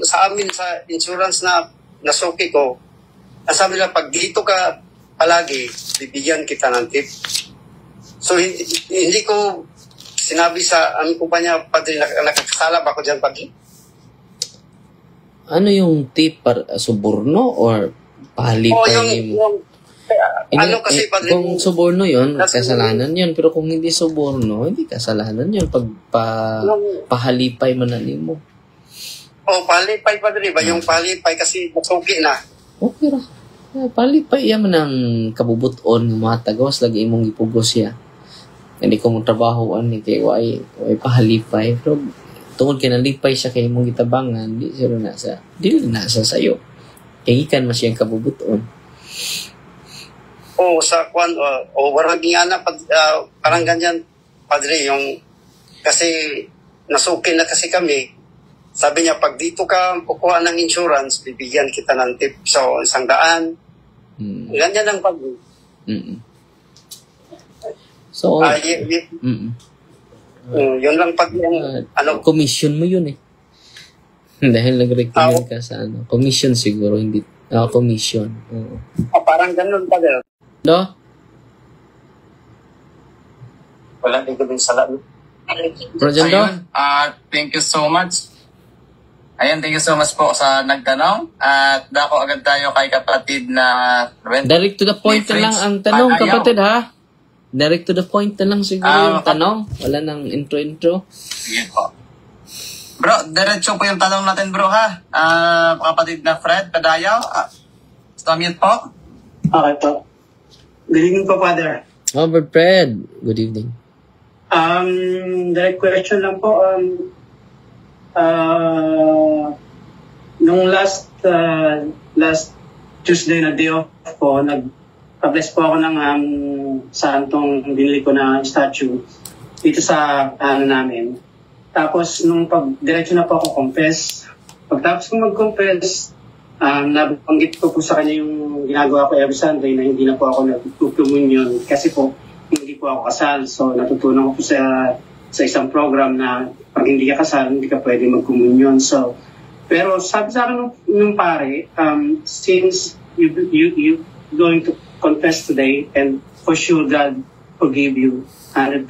sa amin sa insurance na nasuki ko, ang sabi nila, pag dito ka palagi, bibigyan kita ng tip. So hindi ko sinabi sa ang kumpanya, Padre, nakakasala ba ko diyan, Padre? Ano yung tip? Suborno or pahalipay mo? Kasi, Padre, kung suborno yun, kasalanan yun. Pero kung hindi suborno, hindi kasalanan yun. Pag pahalipay manalim mo. Pahalipay, Padre, ba? Yung pahalipay kasi masuki na. Okay ra. Pahalipay yan man ang kabubuton ng mga tagawas. Lagi imong ipugos ya. Hindi ko mong trabahoan ni kay way pahalipay. Pero tungkol kinalipay siya kay imong gitabangan, di nasa sayo. Kaya ikan mas yung kabubuton. Sa kwan, waraging parang ganyan, Padre, yung kasi nasuki na kasi kami. Sabi niya, pag dito ka kukuha ng insurance, bibigyan kita ng tip. So, 100. Ganyan ang Padre. So, yun lang pag commission mo yun Dahil nag-recommend ka sa commission siguro, hindi commission. Parang ganun, Padre. No? Wala din ko din sa lalo. Thank you so much. Thank you so much po sa nagtanong. At dako agad tayo kay kapatid na... Direct to the point na lang ang tanong, kapatid, ha? Direct to the point na lang siguro yung tanong. Wala nang intro-intro. Sige po. Bro, diretso po yung tanong natin, bro, ha? Kapatid na Fred Padayaw. Mute po. Okay po. Good evening po, Father. Fred. Good evening. Direct question lang po. Nung last Tuesday na day off po, nag-bless po ako ng santong binili ko na statue dito sa namin. Tapos nung diretso na po ako confess, pagtapos ko mag-confess, nabanggit ko po sa kanya yung ginagawa ko every Sunday na hindi na po ako nag-communion kasi po hindi po ako kasal. So natutunan ko po sa isang program na pag hindi ka kasal, hindi ka pwede mag-communion. So, pero sabi sa akin nung pare, since you going to confess today and for sure God forgive you, 100%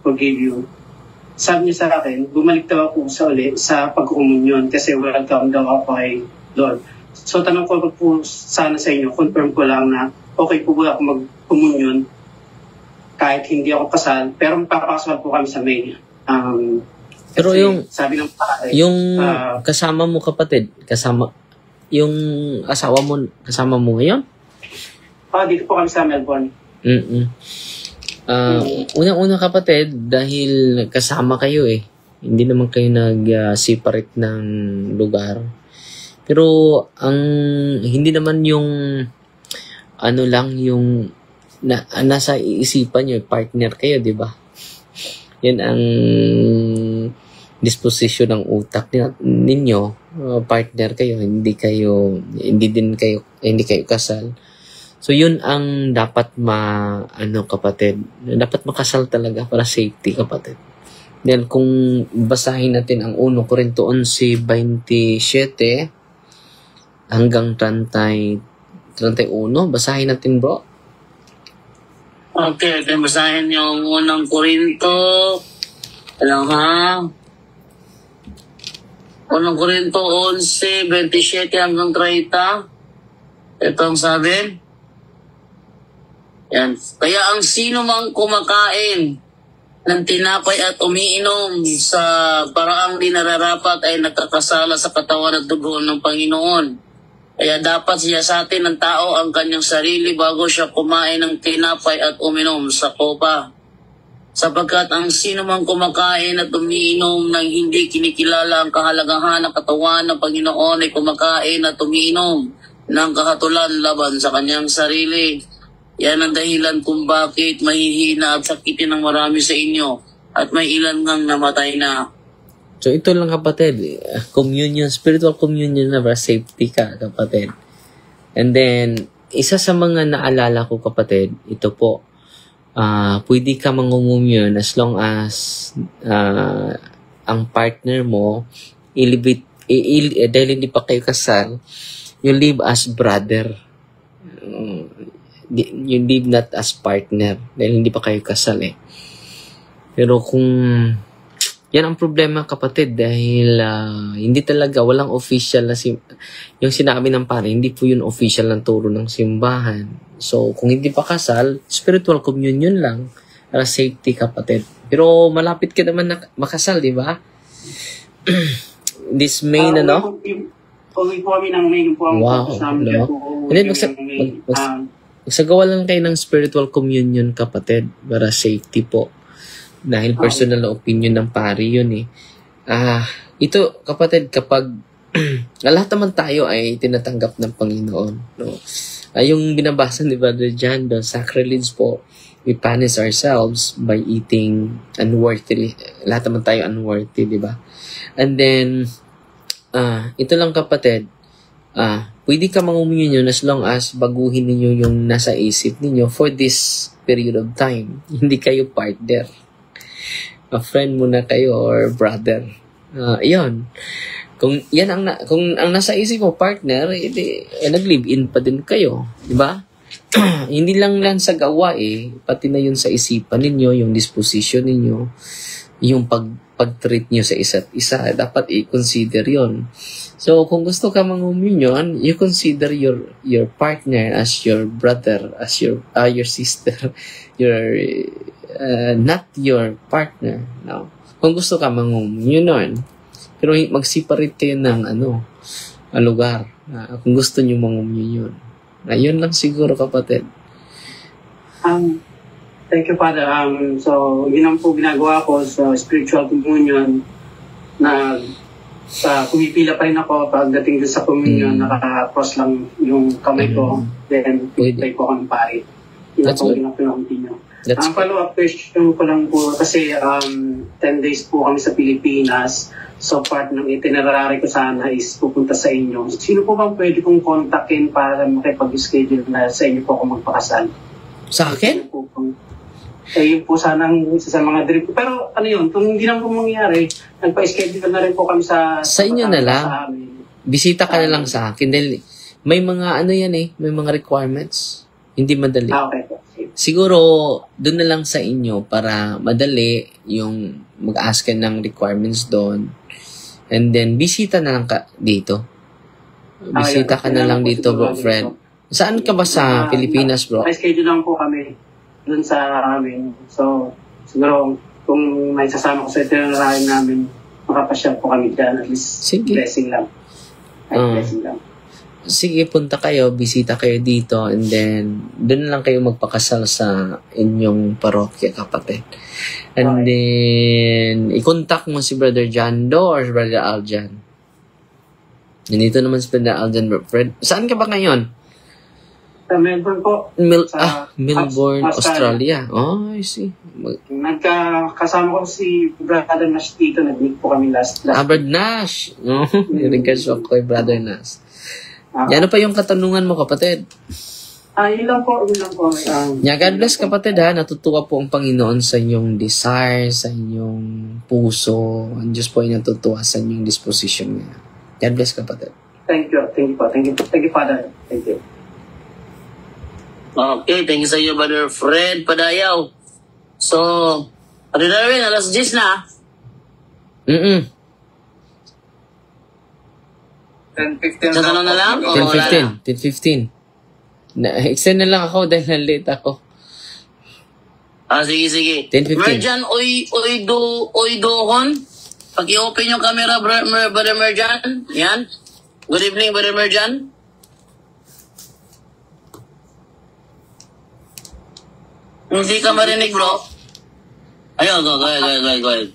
forgive you. Sabi niya sa akin, bumalik daw ako sa pag-communion kasi welcome daw ako kay Lord. So tanong ko po sana sa inyo, confirm ko lang na okay po ba ako mag-communion kahit hindi ako kasal, pero magpapakasal po kami sa May. Pero yung sabi ng pare, kasama mo kapatid, yung asawa mo, kasama mo ngayon? Dito po kami sa Melbourne. Unang-una kapatid, dahil kasama kayo hindi naman kayo nag-separate ng lugar. Pero ang hindi naman yung yung nasa iisipan nyo, partner kayo, di ba? Yan ang disposition ng utak ninyo, partner kayo, hindi kayo kasal. So yun ang dapat kapatid. Dapat makasal talaga para safety, kapatid. Then kung basahin natin ang 1 Corinto 11:27 hanggang 31, basahin natin, bro. Okay, basahin yung 1 Corinto. Alam ha? 1 Corinto 11:27 hanggang 30. Ito ang sabi. Yan. Kaya ang sino mang kumakain ng tinapay at umiinom sa paraang di nararapat ay nakakasala sa katawan at dugo ng Panginoon. Kaya dapat siyasatin ng tao ang kanyang sarili bago siya kumain ng tinapay at uminom sa kopa. Sapagkat ang sino mang kumakain at umiinom ng hindi kinikilala ang kahalagahan ng katawan ng Panginoon ay kumakain at umiinom ng kahatulan laban sa kanyang sarili. Yan ang dahilan kung bakit mahihina at sakitin ng marami sa inyo at may ilan ngang namatay na. So ito lang kapatid, communion, spiritual communion na para safety ka kapatid. And then, isa sa mga naalala ko kapatid, ito po, pwede ka mangumumyon as long as ang partner mo, dahil hindi pa kayo kasal, you live as brother. You live not as partner dahil hindi pa kayo kasal Pero kung yan ang problema kapatid dahil hindi talaga walang official na yung sinabi ng pare, hindi po yun official ng turo ng simbahan. So kung hindi pa kasal, spiritual communion lang para safety kapatid. Pero malapit ka naman na makasal, di ba? This May na, no? Uwi po kami ng May po ang focus namin. And then magsagawa lang kayo ng spiritual communion kapatid para safety po. Dahil personal na opinion ng pari yun ito kapatid, kapag lahat naman tayo ay tinatanggap ng Panginoon, no? Yung binabasa ni Brother John doon, sacrilege po, we punish ourselves by eating unworthily. Lahat naman tayo unworthy, di ba? And then ito lang kapatid, pwede ka mangumunyon as long as baguhin ninyo yung nasa isip ninyo for this period of time. Hindi kayo partner. A friend muna kayo or brother. Iyon. Kung ang nasa isip mo partner, nag-live-in pa din kayo, di ba? Hindi lang sa gawa pati na yun sa isipan ninyo, yung disposition ninyo, yung pag-treat nyo sa isa't isa, dapat i-consider yon. So, kung gusto ka mangumunyon, you consider your partner as your brother, as your sister, not your partner. No? Kung gusto ka mangumunyon, pero mag-separate kayo ng lugar. Kung gusto nyo mangumunyon. Yun lang siguro kapatid. Thank you, Father. So, yun ang po ginagawa ko sa spiritual communion na pumipila pa rin ako pagdating din sa communion, naka-cross lang yung kamay ko, then pipilay ko ako ng pari. That's good. Ang follow-up question ko lang po, kasi 10 days po kami sa Pilipinas, so part ng itinerary ko sana is pupunta sa inyo. Sino po bang pwede kong kontakin para makipag-schedule na sa inyo po ako magpakasal? Sa akin? Yun po sanang isa sa mga dream ko. Pero ano yun, kung hindi naman po mangyari, nagpa-schedule na rin po kami sa inyo na lang. Bisita ka na lang sa akin dahil may mga ano yan may mga requirements. Hindi madali. Okay po. Siguro, doon na lang sa inyo para madali yung mag-ask ka ng requirements doon. And then, bisita na lang ka dito. Bisita ka na lang dito, bro, Fred. Saan ka ba sa Pilipinas, bro? May schedule lang po kami doon sa amin. So, siguro, kung may sasama ko sa itinerary namin, makapasyal po kami dyan. At least, blessing lang. Blessing lang. Sige, punta kayo, bisita kayo dito, and then, doon lang kayo magpakasal sa inyong parokya, kapatid. And then, i-contact mo si Brother John Do or si Brother Aljan. Nandito naman si Brother Aljan, Fred. Saan ka ba ngayon? Sa Melbourne po. Melbourne, Australia. Oh, I see. Nagkasama ko si Brother Nash dito. Nag-meet po kami last. Brother Nash. Nag-catch up kay Brother Nash. Yan pa yung katanungan mo, kapatid. Yun lang po. God bless, kapatid, ha. Natutuwa po ang Panginoon sa inyong desire, sa inyong puso. Ang Diyos po ay natutuwa sa inyong disposition niya. God bless, kapatid. Thank you. Thank you po. Thank you, Father. Thank you. Okay, thank you sa iyo, Brother Fred Padayaw. So, ano na rin, alas 10 na. 10:15 sa tanong na lang? 10:15. Extend na lang ako dahil na-late ako. Sige. 10:15. Merjan, oy dohon. Pag-i-open yung camera, Brother Merjan. Yan. Good evening, Brother Merjan. Hindi ka marinig, bro. Ayun, go ahead.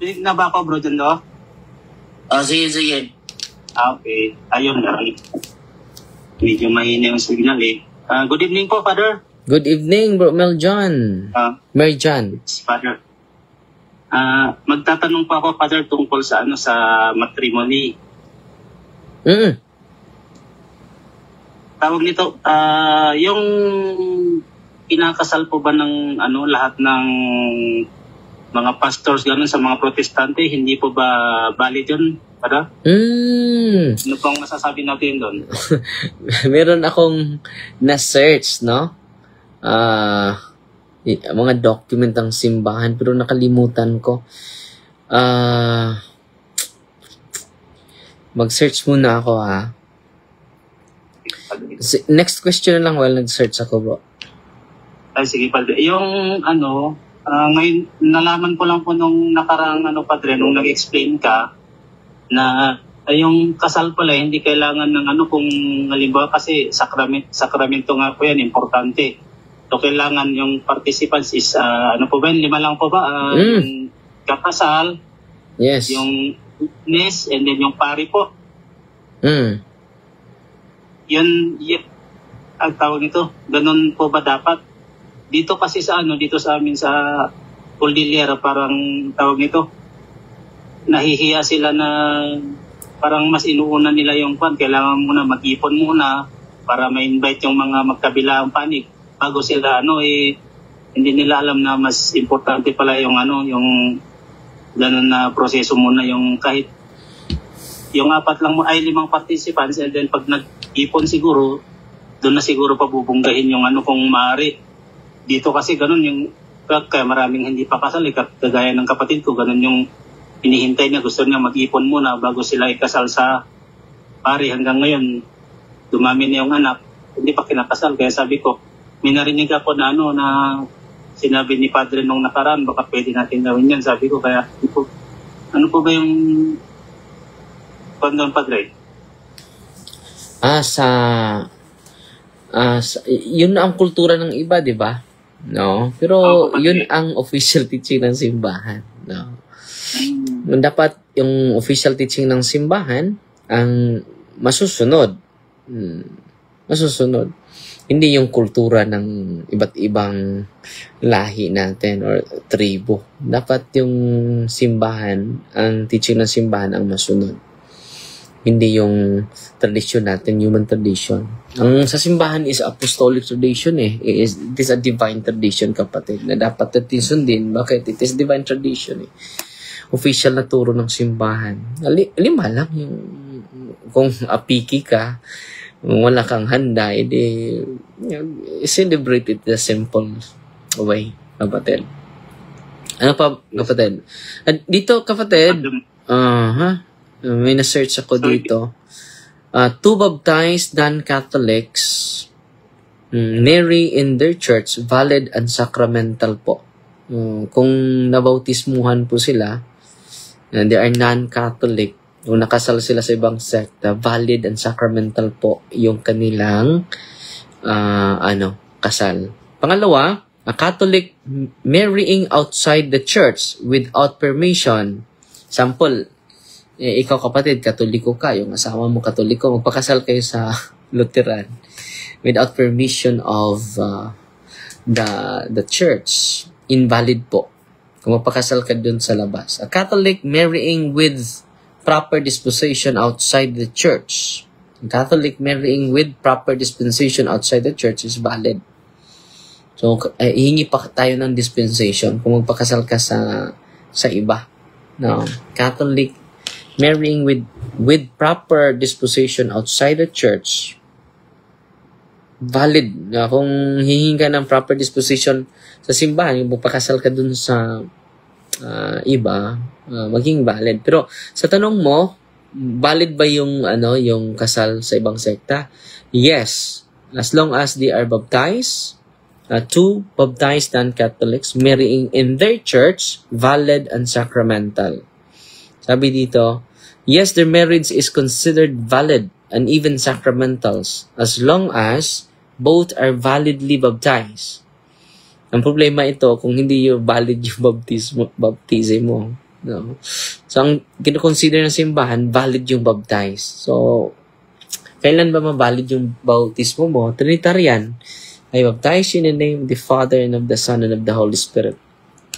Pinig na ba ako, Bro John Do? Sige. Okay. Ayun na. Medyo mahina yung signal Good evening po, Father. Good evening, Bro Meljon. Merjan. Father. Magtatanong po ako, Father, tungkol sa sa matrimony. Tawag nito, yung kinakasal po ba ng lahat ng mga pastors ganun sa mga protestante, hindi po ba valid yun? Para? Ano pong masasabi natin doon? Meron akong na-search, no? Mga document ng simbahan, pero nakalimutan ko. Mag-search muna ako, ha? Next question na lang while nag-search ako, bro. Sige, Padre. Yung ngayon, nalaman ko lang po nung nakarang Padre, nung nag-explain ka, na yung kasal pala, hindi kailangan ng kung halimbawa kasi sakramento nga po yan, importante. So, kailangan yung participants is, po ba, 5 lang po ba? Yung kakasal, yes. Yung witness, and then yung pari po. Yun, ang tawag nito, ganun po ba dapat? Dito kasi dito sa amin sa Cordillera, parang tawag nito, nahihiya sila na parang mas inuuna nila yung kailangan muna mag-ipon muna para ma-invite yung mga magkabilang panig bago sila hindi nila alam na mas importante pala yung yung ganun na proseso muna, yung kahit yung 5 participants, and then pag nag-ipon siguro doon na siguro pabubunggahin yung kung maaari. Dito kasi ganun yung kaya maraming hindi pa kasal, kagaya ng kapatid ko, ganun yung hinihintay niya, gusto niya mag-ipon muna bago sila ikasal sa pari. Hanggang ngayon dumami na yung anak, hindi pa kinakasal. Kaya sabi ko, may narinig ako na na sinabi ni Padre nung nakaraan, baka pwede natin gawin yan. Sabi ko, kaya ano po ba yung doon, Padre? Yun ang kultura ng iba, di ba? No? Pero yun ang official teaching ng simbahan. No? dapat yung official teaching ng simbahan ang masusunod. Masusunod. Hindi yung kultura ng iba't ibang lahi natin or tribo. Dapat yung simbahan, ang teaching ng simbahan ang masunod. Hindi yung tradition natin, human tradition. Ang sa simbahan is apostolic tradition eh. It is a divine tradition, kapatid, na dapat natin sundin. Bakit? It is divine tradition eh. Official na turo ng simbahan. Lima lang yung kung apiki ka, wala kang handa, edi celebrate it the simple way, kapatid. Ano pa, kapatid? At dito, kapatid, may na-search ako dito. Two baptized non-Catholics marry in their church, valid and sacramental po. Kung nabautismuhan po sila, they are non-Catholic, kung nakasal sila sa ibang sekta, valid and sacramental po yung kanilang kasal. Pangalawa, a Catholic marrying outside the church without permission. Sample, ikaw kapatid, Katoliko ka, yung asawa mo Katoliko, magpakasal kayo sa Lutheran without permission of the church, invalid po. Kung magpakasal ka dun sa labas. A Catholic marrying with proper disposition outside the church. A Catholic marrying with proper dispensation outside the church is valid. So, hihingi pa tayo ng dispensation kung magpakasal ka sa iba. No. Catholic marrying with proper disposition outside the church, valid. Kung hihingi ka ng proper disposition sa simbahan, yung magpakasal ka dun sa iba, maging valid. Pero sa tanong mo, valid ba yung kasal sa ibang sekta? Yes, as long as they are baptized, two baptized non-Catholics marrying in their church, valid and sacramental. Sabi dito, yes, their marriage is considered valid and even sacramentals as long as both are validly baptized. Ang problema ito kung hindi yung valid yung baptism mo. No? So, ang kinoconsider ng simbahan, valid yung baptized. So, kailan ba mabalid yung bautismo mo? Trinitarian. I baptize you in the name of the Father and of the Son and of the Holy Spirit.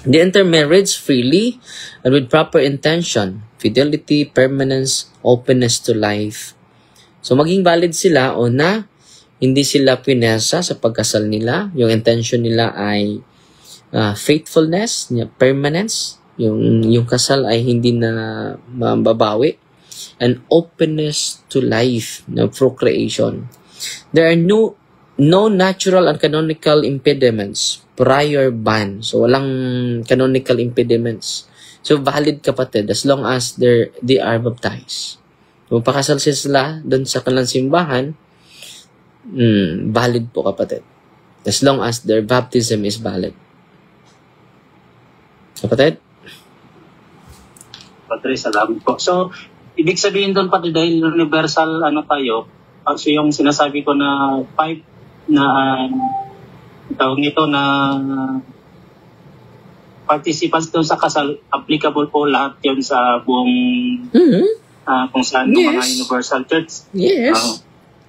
They enter marriage freely and with proper intention, fidelity, permanence, openness to life. So, maging valid sila o na hindi sila pinesa sa pagkasal nila. Yung intention nila ay faithfulness, permanence. Yung kasal ay hindi na mababawi. And openness to life, na procreation. There are no natural and canonical impediments prior ban. So, walang canonical impediments. So, valid, kapatid, as long as they are baptized. Kung pakasal sila doon sa kanilang simbahan, valid po, kapatid. As long as their baptism is valid. Kapatid? Padre, salamat po. So, ibig sabihin doon, Padre, dahil universal tayo, so yung sinasabi ko na 5 na tawag nito na participants doon sa kasal, applicable po lahat yun sa buong kung saan yung mga universal church. Yes.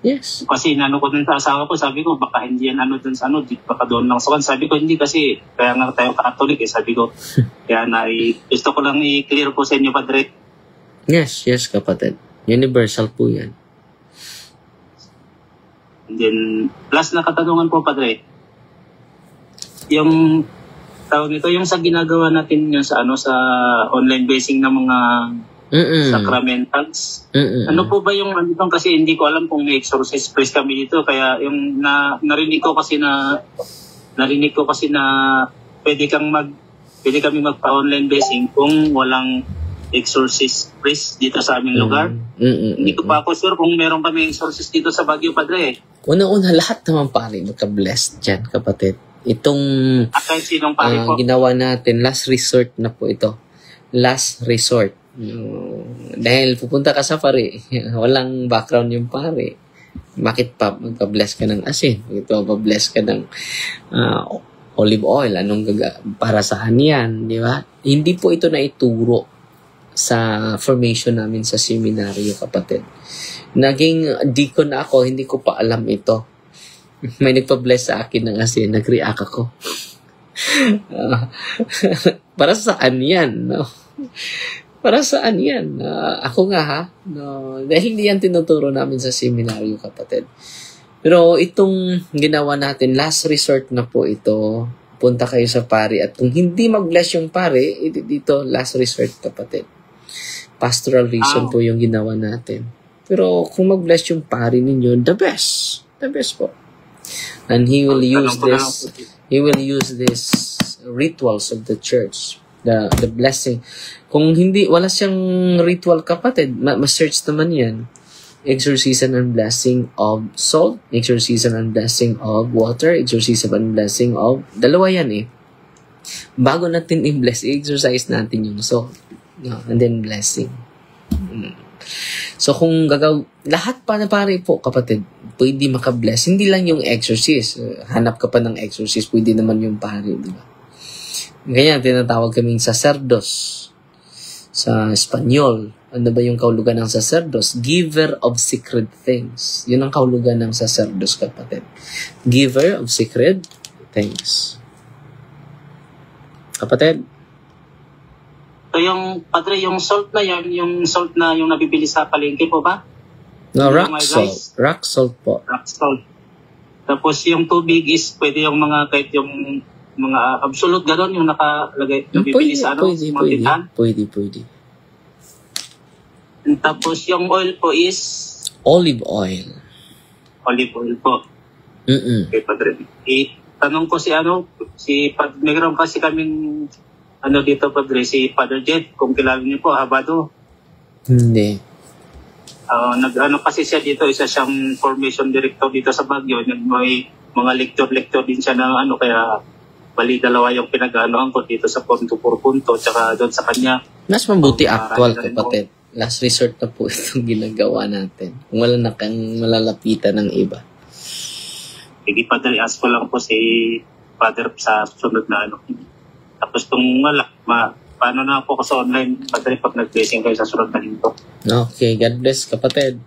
Yes. Kasi inano ko dun sa asawa ko, sabi ko, baka hindi yan dun sa baka doon lang. So, sabi ko, hindi kasi, kaya nga tayo Catholic sabi ko. Kaya gusto ko lang i-clear po sa inyo, Padre. Yes, kapatid. Universal po yan. And then, last na katanungan po, Padre. Yung, tawag nito, yung sa ginagawa natin yun sa online basing ng mga sacramentals. Ano po ba yung kasi hindi ko alam kung may exorcist priest kami dito, kaya yung narinig ko kasi na pwede kami magpa-online basing kung walang exorcist priest dito sa aming lugar. Hindi ko pa ako sure kung meron kami exorcist dito sa Baguio, Padre. Una-una, lahat naman pare magka-blessed dyan, kapatid. Itong ginawa natin, last resort na po ito. Last resort. Dahil pupunta ka sa pare, walang background yung pare. Bakit pa magpa-bless ka ng asin? Ito, pa-bless ka ng olive oil. Para saan yan? Di ba? Hindi po ito na ituro sa formation namin sa seminaryo, kapatid. Naging deacon ako, hindi ko pa alam ito. May nagpa-bless sa akin na kasi nag-react ako. Para saan yan? No? Para saan yan? Ako nga ha? No, dahil hindi yan tinuturo namin sa seminaryo, kapatid. Pero itong ginawa natin, last resort na po ito. Punta kayo sa pari at kung hindi mag-bless yung pari, dito last resort, kapatid. Pastoral reason po yung ginawa natin. Pero kung mag-bless yung pari ninyo, the best. The best po. And he will use this rituals of the church, the blessing. Kung hindi, wala siyang ritual, kapatid, ma-search naman yan. Exorcism and blessing of salt, exorcism and blessing of water, exorcism and blessing of, dalawa yan eh. Bago natin i-bless, i-exercise natin yung salt. No, and then blessing. So kung lahat pa na pare po, kapatid, pwede maka-bless. Hindi lang yung exorcist. Hanap ka pa ng exorcist, pwede naman yung pare, di ba? Ganyan, tinatawag kaming sacerdos. Sa Espanyol, ano ba yung kahulugan ng sacerdos? Giver of secret things. Yun ang kahulugan ng sacerdos, kapatid. Giver of secret things. Kapatid? So yung, Padre, yung salt na yan, yung salt na yung nabibili sa palengke po ba? No, yung rock salt. Rock salt po. Rock salt. Tapos yung tubig is pwede yung mga, kahit yung mga absolute gano'n, yung nakalagay, nabibili sa ano, sa mga tindahan. Pwede. And tapos yung oil po is? Olive oil. Olive oil po. Okay, Padre. Tanong ko si mayroon kasi kaming dito, Padre, si Father Jet, kung kilala niyo po, Habado. Hindi. Kasi siya dito, isa siyang formation director dito sa Baguio. May mga lecture din siya ng kaya bali dalawa yung pinag-anoan ko dito sa punto por punto, tsaka doon sa kanya. Mas mabuti actual, kapatid. Last resort na po itong ginagawa natin. Kung wala na kang malalapitan ng iba. Sige, Padre, ask ko lang po si Father sa sunod na Tapos kung paano na po sa online, Padre, pag nag-blessing kayo sa sunod na linggo. Okay, God bless, kapatid.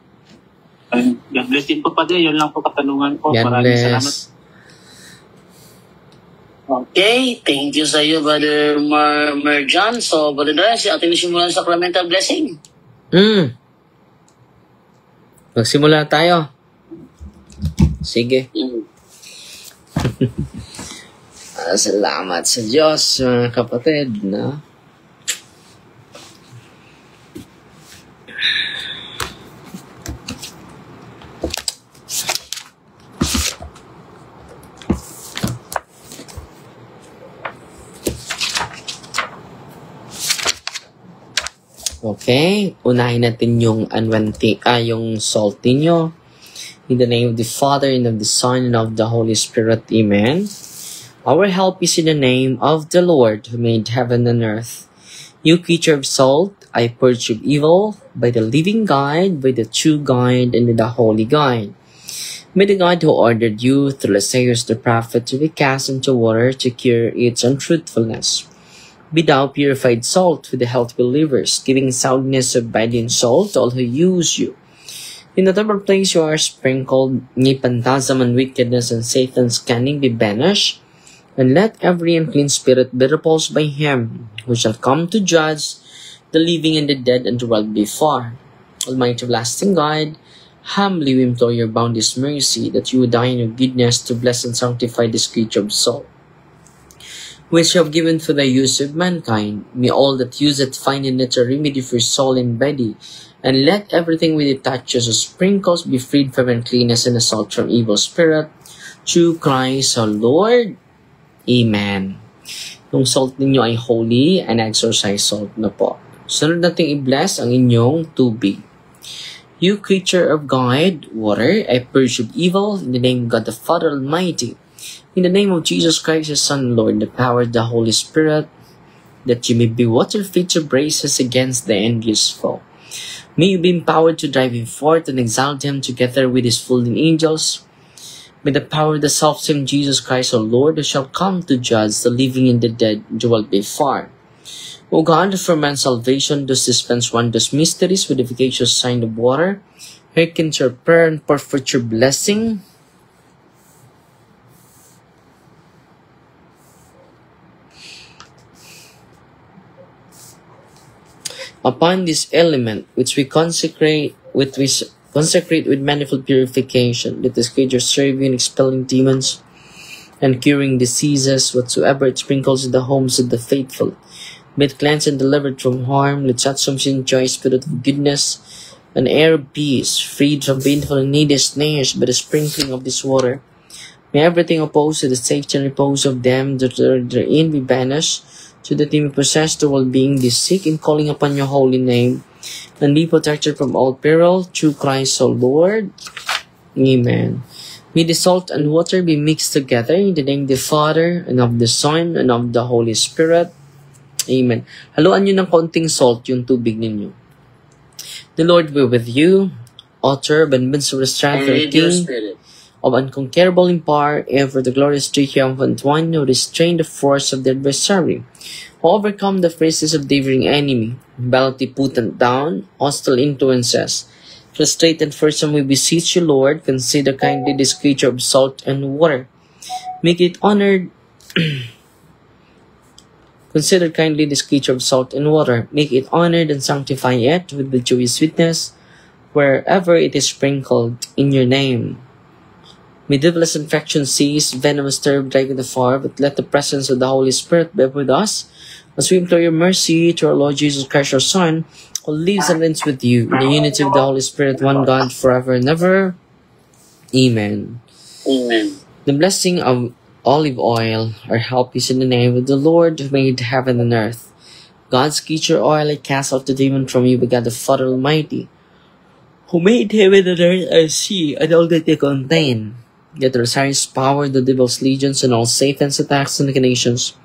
God bless din po, Padre. Yun lang po katanungan ko. God Maraming bless. salamat. Okay, thank you sa iyo, Brother Merjan. So, Brother Darius, ating simulan sa sacramental blessing. Magsimula tayo. Sige. Salamat sa Diyos, mga kapatid, no? Okay, unahin natin yung yung salt niyo. In the name of the Father, and of the Son, and of the Holy Spirit. Amen. Our help is in the name of the Lord, who made heaven and earth. You creature of salt, I purge of evil, by the living guide, by the true guide, and the holy guide. May the God who ordered you, through Isaiah the prophet, to be cast into water to cure its untruthfulness. Be thou purified salt with the health believers, giving soundness of body and soul to all who use you. In whatever place you are sprinkled, may phantasm and wickedness and Satan's cunning be banished, and let every unclean spirit be repulsed by him, who shall come to judge the living and the dead, and the world before. Almighty everlasting God, humbly we implore your boundless mercy, that you would die in your goodness to bless and sanctify this creature of soul, which you have given for the use of mankind. May all that use it find in it a remedy for soul and body, and let everything with it touches or sprinkles be freed from uncleanness and assault from evil spirit. Through Christ our Lord. Amen. Yung salt ninyo ay holy and exorcised salt na po. Sunod nating i-bless ang inyong tubig. You creature of God, water, I purge of evil in the name of God the Father Almighty. In the name of Jesus Christ, His Son, Lord, the power of the Holy Spirit, that you may be water fit to brace us against the envious foe. May you be empowered to drive him forth and exalt him together with his fallen angels. May the power of the self-same Jesus Christ, our Lord, who shall come to judge the living and the dead, dwell before. O God, for man's salvation, does dispense wondrous mysteries with efficacious sign of water. Hearken to your prayer and pour forth your blessing. Upon this element, which we consecrate with manifold purification, let this creature serve you in expelling demons and curing diseases, whatsoever it sprinkles in the homes of the faithful. Be it cleansed and delivered from harm, let such souls enjoy spirit of goodness, an air of peace, freed from painful and needy snares by the sprinkling of this water. May everything opposed to the safety and repose of them that are therein be banished, so that they may possess the well-being they seek in calling upon your holy name, and be protected from all peril, through Christ our Lord. Amen. May the salt and water be mixed together in the name of the Father, and of the Son, and of the Holy Spirit. Amen. Haluan nyo ng konting salt yung tubig ninyo. The Lord be with you, author of invincible strength, and King of unconquerable in power, ever the glorious triumphant one, who restrained the force of the adversary, who overcome the phrases of the wavering enemy, bality put down, hostile influences, frustrate and fearsome, we beseech you, Lord, consider kindly this creature of salt and water. Make it honored. Consider kindly this creature of salt and water. Make it honored and sanctify it with the joyous sweetness, wherever it is sprinkled in your name. May devilish infection cease, venomous terror drive it afar, but let the presence of the Holy Spirit be with us, as we implore your mercy to our Lord Jesus Christ, our Son, who lives and reigns with you, in the unity of the Holy Spirit, one God, forever and ever. Amen. Amen. The blessing of olive oil, our help is in the name of the Lord, who made heaven and earth. God's creature oil, I cast out the demon from you, by God the Father Almighty, who made heaven and earth, and sea, and all that they contain. Yet the Rosarius power, the devil's legions, and all Satan's attacks and machinations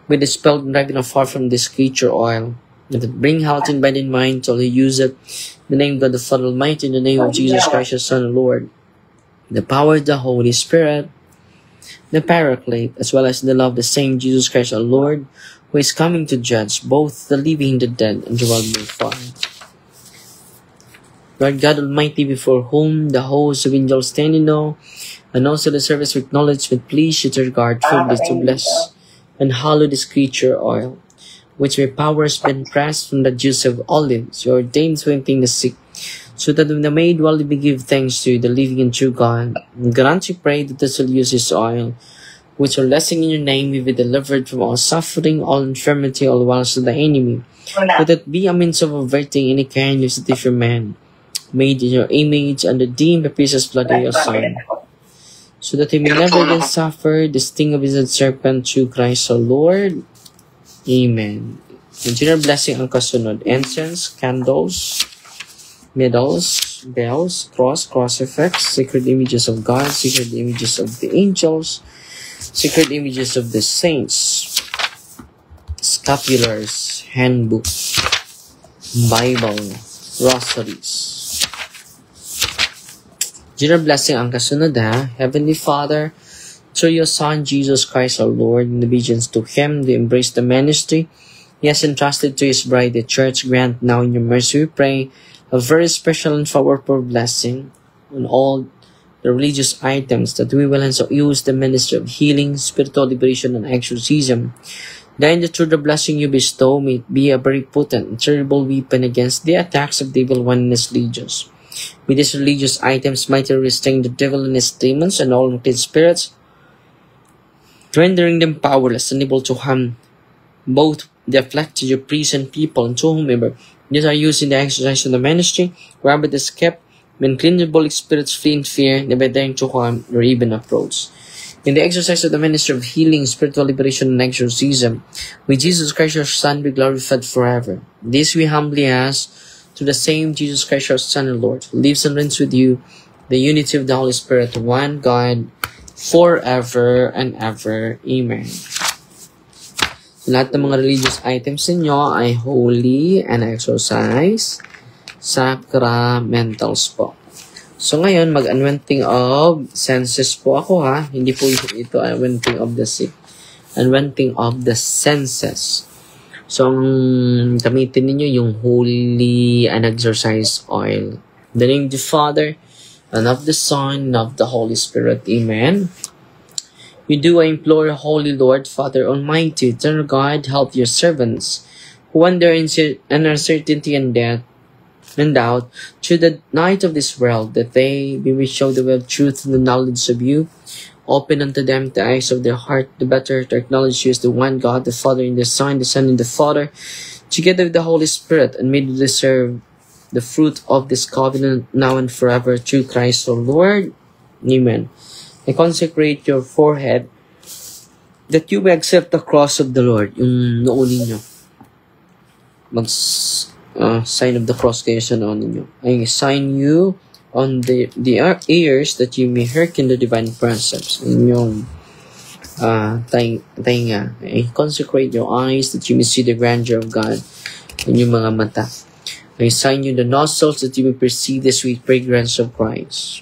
be dispelled and driven afar from this creature oil. Let it bring health in body and mind till he use it. In the name of God the Father Almighty, in the name of Jesus Christ, your Son and Lord. The power of the Holy Spirit, the Paraclete, as well as the love of the same Jesus Christ our Lord, who is coming to judge both the living and the dead, and the world will fall. Lord God Almighty, before whom the hosts of angels stand in awe, and also the service with knowledge, with please you to regard privilege to bless and hallow this creature oil, which by power has been pressed from the juice of olives, you ordained to maintain the sick, so that when the made well we give thanks to you, the living and true God, and grant you pray that this will use this oil, which are blessing in your name, we be delivered from all suffering, all infirmity, all wiles of the enemy, that it be a means of averting any kind of state for man, made in your image and redeemed by precious blood of your Son, so that he may never again suffer the sting of his serpent, through Christ our Lord. Amen. And general blessing ang kasunod: incense, candles, medals, bells, crucifix, sacred images of God, sacred images of the angels, sacred images of the saints, scapulars, handbook, Bible, rosaries. General blessing ang kasunod ha. Heavenly Father, through your Son, Jesus Christ our Lord, in obedience to Him, to embrace the ministry He has entrusted to His bride, the Church, grant now in your mercy, we pray, a very special and powerful blessing on all the religious items, that we will also use the ministry of healing, spiritual liberation, and exorcism. Then through the blessing you bestow, may it be a very potent and terrible weapon against the attacks of the evil one and his legions. May these religious items mightily restrain the devil and his demons and all wicked spirits, rendering them powerless and able to harm both the afflicted, your priests and people, and to whomever these are used in the exercise of the ministry, wherever it is kept, when cleansable spirits flee in fear, never daring to harm or even approach. In the exercise of the ministry of healing, spiritual liberation, and exorcism, may Jesus Christ your Son be glorified forever. This we humbly ask, to the same Jesus Christ our Son and Lord, who lives and reigns with you, the unity of the Holy Spirit, one God, forever and ever. Amen. Lahat ng mga religious items ninyo ay holy and exercise sacramentals po. So ngayon, mag-anointing of senses po ako ha. Hindi po ito anointing of the sick. Anointing of the senses. So, ang gamitin ninyo yung holy and exercise oil. In the name of the Father, and of the Son, and of the Holy Spirit. Amen. We do implore, Holy Lord, Father Almighty, eternal God, help your servants who wander in uncertainty and death and doubt through the night of this world, that they may show the way of truth and the knowledge of you. Open unto them the eyes of their heart, the better to acknowledge you as the one God, the Father and the Son, the Son and the Father, together with the Holy Spirit, and may they deserve the fruit of this covenant now and forever, through Christ our Lord. Amen. I consecrate your forehead that you may accept the cross of the Lord. Yung noo ninyo. Sign of the cross kayo sa noo ninyo. I sign you on the ears that you may hearken the divine precepts. Inyong tainga. I consecrate your eyes that you may see the grandeur of God. Inyong mga mata. I sign you the nostrils that you may perceive the sweet fragrance of Christ.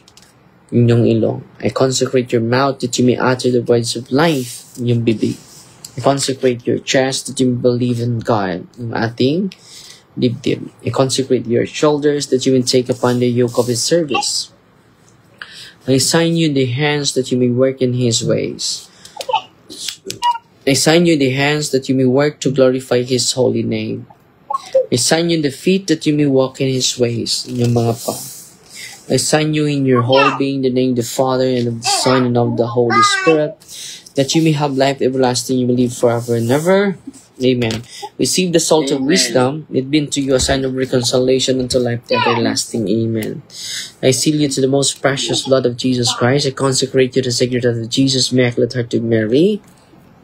Inyong ilong. I consecrate your mouth that you may utter the words of life. Inyong bibig. I consecrate your chest that you may believe in God. Yung ating dibdib. I consecrate your shoulders that you may take upon the yoke of His service. I sign you the hands that you may work in His ways. I sign you the hands that you may work to glorify His holy name. I sign you the feet that you may walk in His ways. Inyong mga pa. I sign you in your whole being the name of the Father and of the Son and of the Holy Spirit, that you may have life everlasting, you may live forever and ever. Amen. Receive the salt of wisdom. It be to you a sign of reconciliation unto life everlasting. Amen. I seal you to the most precious blood of Jesus Christ. I consecrate you to the sacred heart of Jesus, Immaculate Heart of Mary.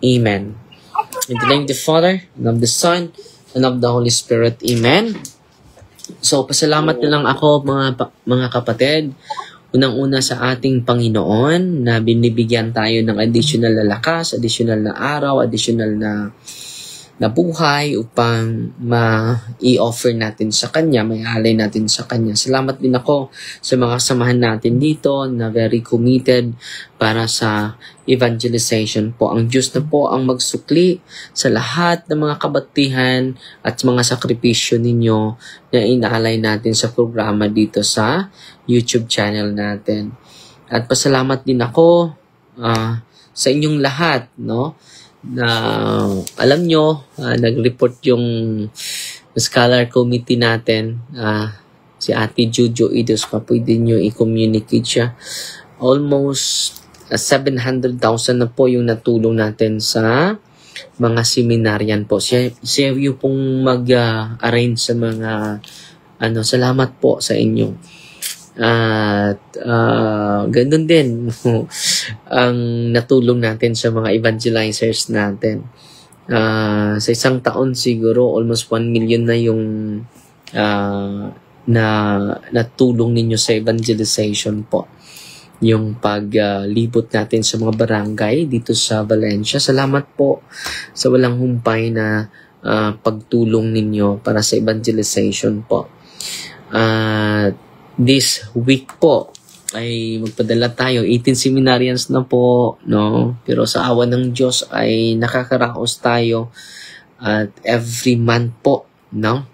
Amen. In the name of the Father, and of the Son, and of the Holy Spirit. Amen. So, pasalamat na lang ako mga kapatid. Unang-una sa ating Panginoon na binibigyan tayo ng additional na lakas, additional na araw, additional na buhay upang i-offer natin sa Kanya, may alay natin sa Kanya. Salamat din ako sa mga samahan natin dito na very committed para sa evangelization po. Ang Diyos na po ang magsukli sa lahat ng mga kabatihan at mga sakripisyo ninyo na inaalay natin sa programa dito sa YouTube channel natin. At pasalamat din ako sa inyong lahat, no? Na alam nyo, nag-report yung scholar committee natin, si Ate Jojo Idos pa, pwede nyo i-communicate siya. Almost 700,000 na po yung natulong natin sa mga seminaryan po. Siya yung pong mag-arrange sa mga salamat po sa inyo. At ganun din ang natulong natin sa mga evangelizers natin. Sa isang taon siguro almost 1 million na yung na natulong ninyo sa evangelization po. Yung paglibot natin sa mga barangay dito sa Valencia. Salamat po sa walang humpay na pagtulong ninyo para sa evangelization po. This week po ay magpadala tayo. 18 seminarians na po, no? Pero sa awa ng Diyos ay nakakaraos tayo at every month po, no?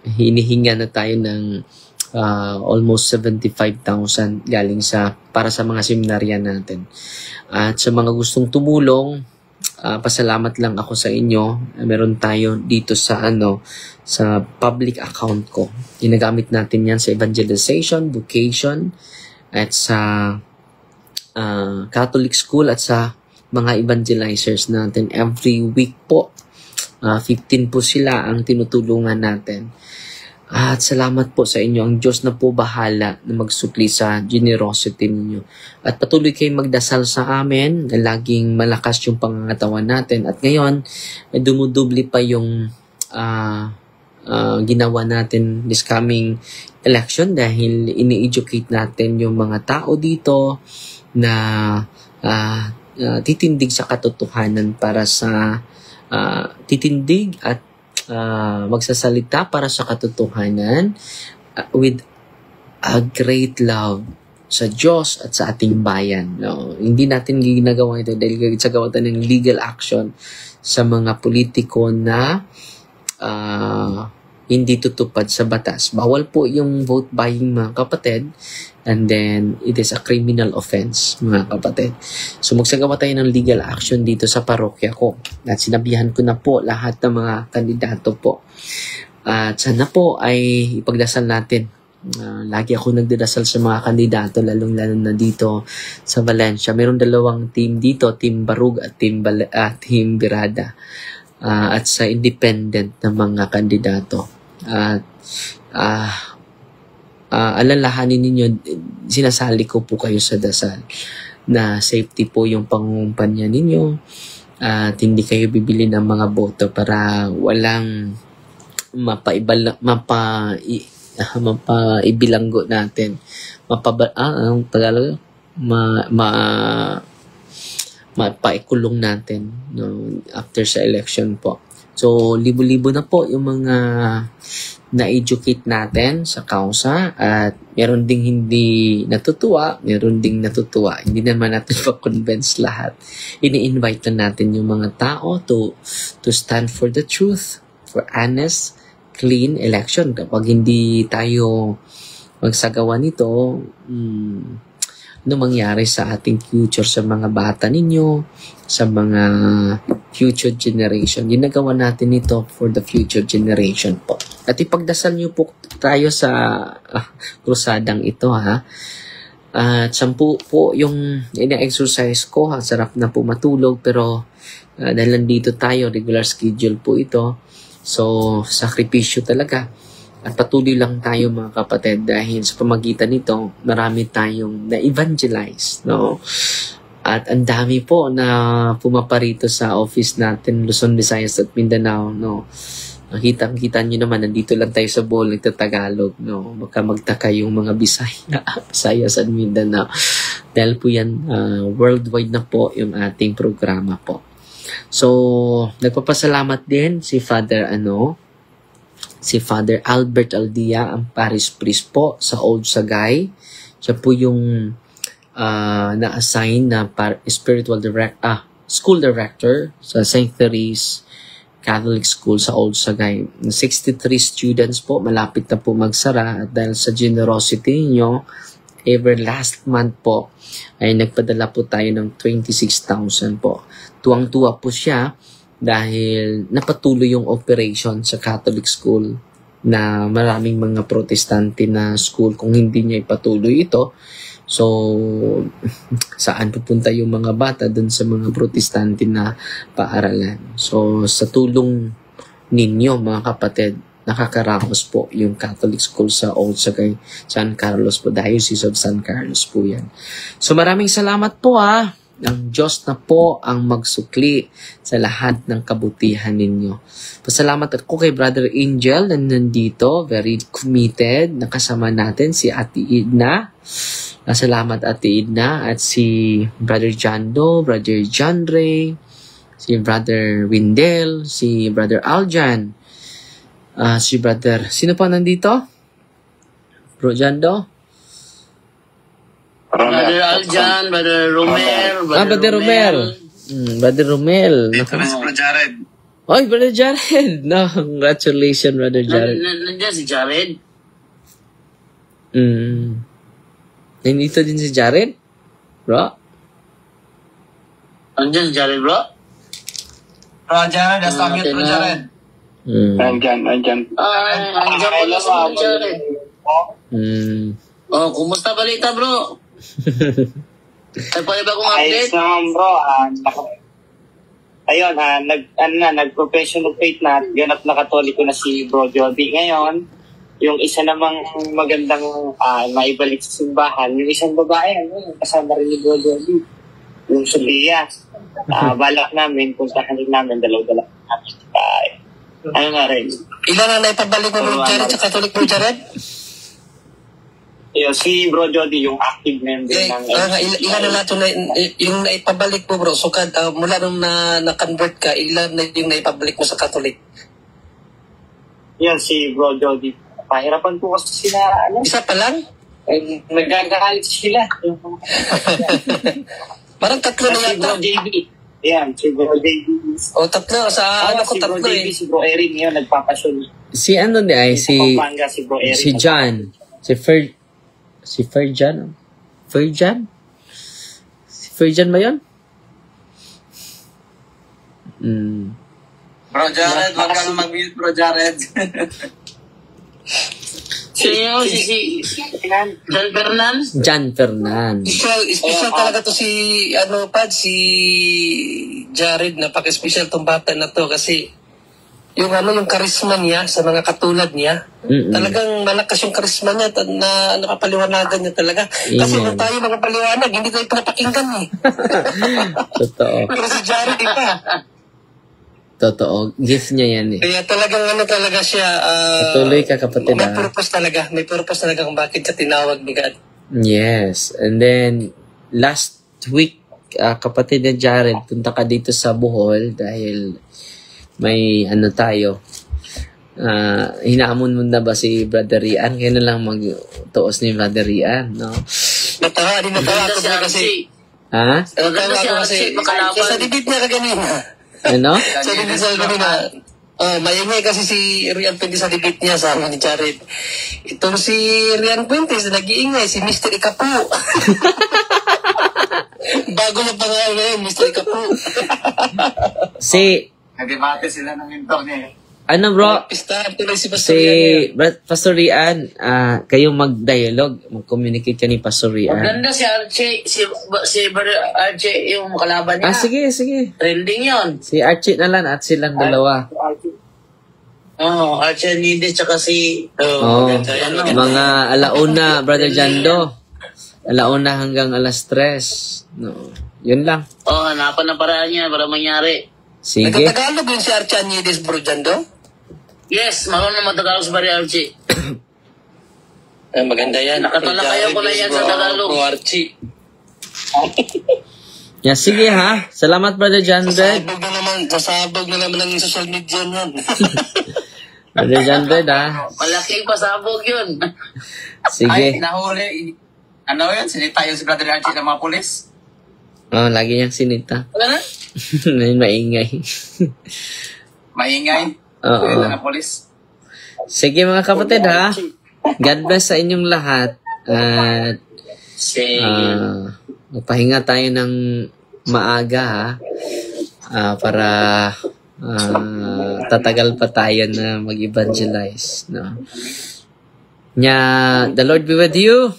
Hinihinga na tayo ng almost 75,000 galing para sa mga seminaryan natin. At sa mga gustong tumulong, pasalamat lang ako sa inyo. Meron tayo dito sa sa public account ko. Ginagamit natin yan sa evangelization, vocation, at sa Catholic school at sa mga evangelizers natin. Every week po, 15 po sila ang tinutulungan natin. At salamat po sa inyo. Ang Diyos na po bahala na magsukli sa generosity ninyo. At patuloy kayong magdasal sa amin na laging malakas yung pangangatawan natin. At ngayon, dumudubli pa yung ginawa natin this coming election dahil ini-educate natin yung mga tao dito na titindig sa katotohanan para sa titindig at magsasalita para sa katotohanan with a great love sa Diyos at sa ating bayan. No? Hindi natin ginagawa ito dahil sa gawa ng legal action sa mga politiko na hindi tutupad sa batas. Bawal po yung vote buying, mga kapatid, and then it is a criminal offense, mga kapatid. So magsagawa tayo ng legal action dito sa parokya ko. At sinabihan ko na po lahat ng mga kandidato po. At sana po ay ipagdasal natin. Lagi ako nagdadasal sa mga kandidato, lalong-lalo na dito sa Valencia. Mayroong dalawang team dito, Team Barug at Team Birada. At sa independent na mga kandidato. At alalahanin ninyo, sinasali ko po kayo sa dasal na safety po yung pangumpanya ninyo at hindi kayo bibili ng mga boto para walang mapaibilanggo natin. Ang Tagalog? Mapaikulong natin, no, after sa election po. So, libo-libo na po yung mga na-educate natin sa kausa at meron ding hindi natutuwa, meron ding natutuwa. Hindi naman natin pa-convince lahat. Ini-invite na natin yung mga tao to stand for the truth, for honest, clean election. Kapag hindi tayo magsagawa nito, ano mangyari sa ating future, sa mga bata ninyo, sa mga future generation. Ginagawa natin ito for the future generation po. At ipagdasal niyo po tayo sa krusadang ito, ha. At 10 po yung ina-exercise ko. Sarap na po matulog, pero dahil nandito tayo, regular schedule po ito. So, sakripisyo talaga. At patuloy lang tayo, mga kapatid, dahil sa pamagitan nito, marami tayong na-evangelize, no? At ang dami po na pumaparito sa office natin, Luzon, Visayas at Mindanao, no? Kita nyo naman, nandito lang tayo sa Bohol, nagtatagalog, no? Baka magtaka yung mga Visayas at Mindanao. Dahil po yan, worldwide na po yung ating programa po. So, nagpapasalamat din si Father Albert Aldia, ang parish priest po sa Old Sagay. Siya po yung na-assign na school director sa St. Therese Catholic School sa Old Sagay. 63 students po, malapit na po magsara, at dahil sa generosity niyo, last month po ay nagpadala po tayo ng 26,000 po. Tuwang-tuwa po siya dahil napatuloy yung operation sa Catholic School na maraming mga protestante na school. Kung hindi niya ipatuloy ito, so saan pupunta yung mga bata dun sa mga protestante na paaralan? So sa tulong ninyo, mga kapatid, nakakaraos po yung Catholic School sa Old Sagay, San Carlos po, Diocese of San Carlos po yan. So maraming salamat po, Ang Diyos na po ang magsukli sa lahat ng kabutihan ninyo. Pasalamat ako kay Brother Angel na nandito, very committed, nakasama natin si Ate Edna. Salamat Ate Edna, at si Brother Jando, Brother John Ray, si Brother Windel, si Brother Aljan, si Brother, sino pa nandito? Bro Jando? Brother Aljan, Brother Romel, Brother Romel. Brother Romel. Dito na si Brother Jared. Oy, Brother Jared. No, congratulations, Brother Jared. Nandiyan si Jared? Nandito din si Jared? Bro? Nandiyan si Jared, bro? Bro, Jared, that's not mute, Bro, Jared. Nandyan. Nandiyan pala si Bro Jared. Oh, kumusta balita, bro? Ay, pwede ba kong Ayos update? naman, bro. Ayun, nag-profession of faith na, ganap na katoliko na si Bro Jody. Ngayon, yung isa namang magandang maibalik sa simbahan, yung isang babae, kasama rin ni Bro Jody, yung Sophia. Balak namin, puntahan namin, dalaw-dalaw namin. Ano nga rin? Ilan ang naipabalik mo, Bro Jared, sa Catholic, Bro Jared? Si Bro Jody, yung active member ng... Ilan na lahat yung naipabalik mo, bro? So, mula nung na-convert ka, ilan na yung naipabalik mo sa Catholic? Yan, si Bro Jody. Pahirapan po kasi sila, Isa pa lang? Nagagalit sila. Parang tatlo na Si Bro yata. JB. Ayan, si Bro JB. O, tatlo. Sa ano ko si Bro tatlo JB, eh. si Bro Erin yun, nagpapasyon. Si ano di ay, si Pampanga, si Bro Erin. John. Si Ferjan? Ferjan? Si Ferjan ba yun? Bro Jared, wag ka na mag-mute, Bro Jared. Si John Fernan? John Fernan. Special talaga to si, si Jared. Napaka-special tong bata na to kasi yung karisma niya sa mga katulad niya, talagang malakas yung karisma niya na nakapaliwanagan niya talaga. Kasi nung tayo nakapaliwanag, hindi tayo pinapakinggan eh. Totoo. Pero si Jared, iba. Totoo. Gift niya yan eh. Kaya talagang talaga siya, Patuloy ka, kapatid. may purpose talaga. May purpose talaga kung bakit siya tinawag ni God. Yes. And then, last week, kapatid na Jared, punta ka dito sa Bohol dahil may tayo. Hinaamon mo na ba si Brother Rian? Kaya na lang magtuos ni Brother Rian, no? Natawa ako na kasi. Ha? Natawa ako kasi. Sa debate niya kaganina. Ano? Sa debate niya kaganina. Maingay kasi si Rian Puentes sa debate niya sa ni Jared. Itong si Rian Puentes, nag-iingay, si Mr. Ikapu. Bago na pangalan yun, Mr. Ikapu. Nagdebate sila ng mentor niya. Ano bro? Pistahan tuloy si Pastor Rian. Pastor Rian, kayong mag-dialogue, mag-communicate ka ni Pastor Rian. Maganda si Archie, si Brother Archie, yung kalaban niya. Sige. Trending yun. Si Archie na lang at silang dalawa. Archie Nide, tsaka si... mga alauna, Brother Jando. Alauna hanggang alas 3. No. Yun lang. Hanapan na paraan niya para mangyari. Sige. Nagtatagalog yun si Archie Anides, Bro Jando? Yes, marunong matagalog sa Bari Archie. Maganda yan. Nakatulakayan ko na yan sa Tagalog. Bro Archie. Yeah, sige ha. Salamat, Brother John Red. Sasabog na naman ng social media yan. Brother John Red ha. Malaking pasabog yun. Sige. Ay, nahuli. Ano yun? Sinita yung si Brother Archie ng mga pulis? Lagi niyang sinita. Wala na? Maingay. Maingay? Oo. Na pulis. Sige mga kapatid ha. God bless sa inyong lahat. At magpahinga tayo ng maaga ha. Para tatagal pa tayo na mag-evangelize. No? The Lord be with you.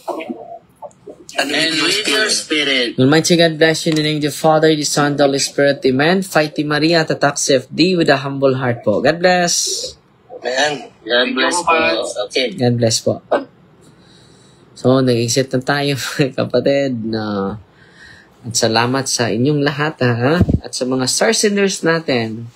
And with your spirit. Almighty God bless you in the name of the Father, the Son, the Holy Spirit. Amen. Fighting Maria, tatak CFD with a humble heart po. God bless. Amen. God bless po. Okay. God bless po. So, nag-exit na tayo mga kapatid. At salamat sa inyong lahat ha. At sa mga star senders natin.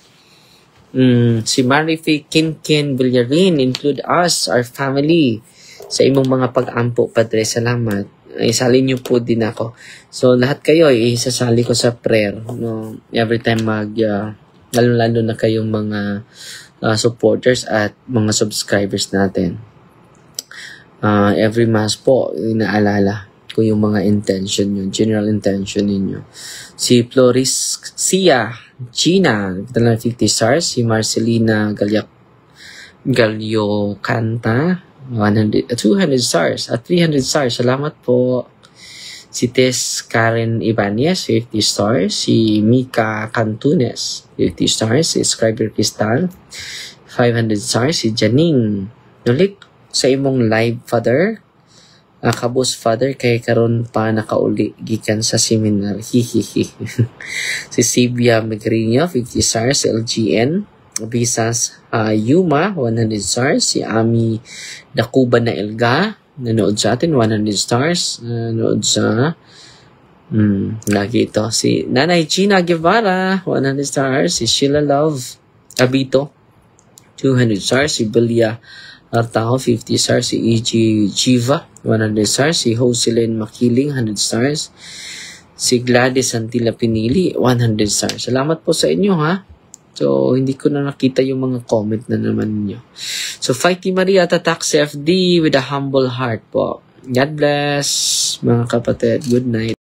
Si Marife Kinkin Villarin, include us, our family. Sa imong mga pag-ampo, Padre. Salamat. Isali niyo po din ako. So, lahat kayo, isasali ko sa prayer. No? Every time lalo na kayong mga supporters at mga subscribers natin. Every mass po, inaalala ko yung mga intention nyo, general intention ninyo. Si Floris Sia, Gina, 50 stars. Si Marcelina Galio Canta, 200 stars at 300 stars. Salamat po. Si Tess Karen Ibanez, 50 stars. Si Mika Cantunes, 50 stars. Si Scriber Cristal, 500 stars. Si Janine Nulik, sa imong live, Father. Kabus, Father, kay karon pa nakauli gikan sa seminar. Hihihi. Si Sibia Magriño, 50 stars. Si LGN Visas Yuma, 100 stars. Si Ami Dakuba na Elga, nanood sa atin, 100 stars. Nanood sa lagi ito. Si Nanay Gina Guevara, 100 stars. Si Sheila Love Abito, 200 stars. Si Belia Artao, 50 stars. Si E.G. Jiva, 100 stars. Si Jocelyn Makiling, 100 stars. Si Gladys Antila Pinili, 100 stars. Salamat po sa inyo ha. So, hindi ko na nakita yung mga comment na naman nyo. So, Fighting Maria, tatak CFD with a humble heart po. God bless, mga kapatid. Good night.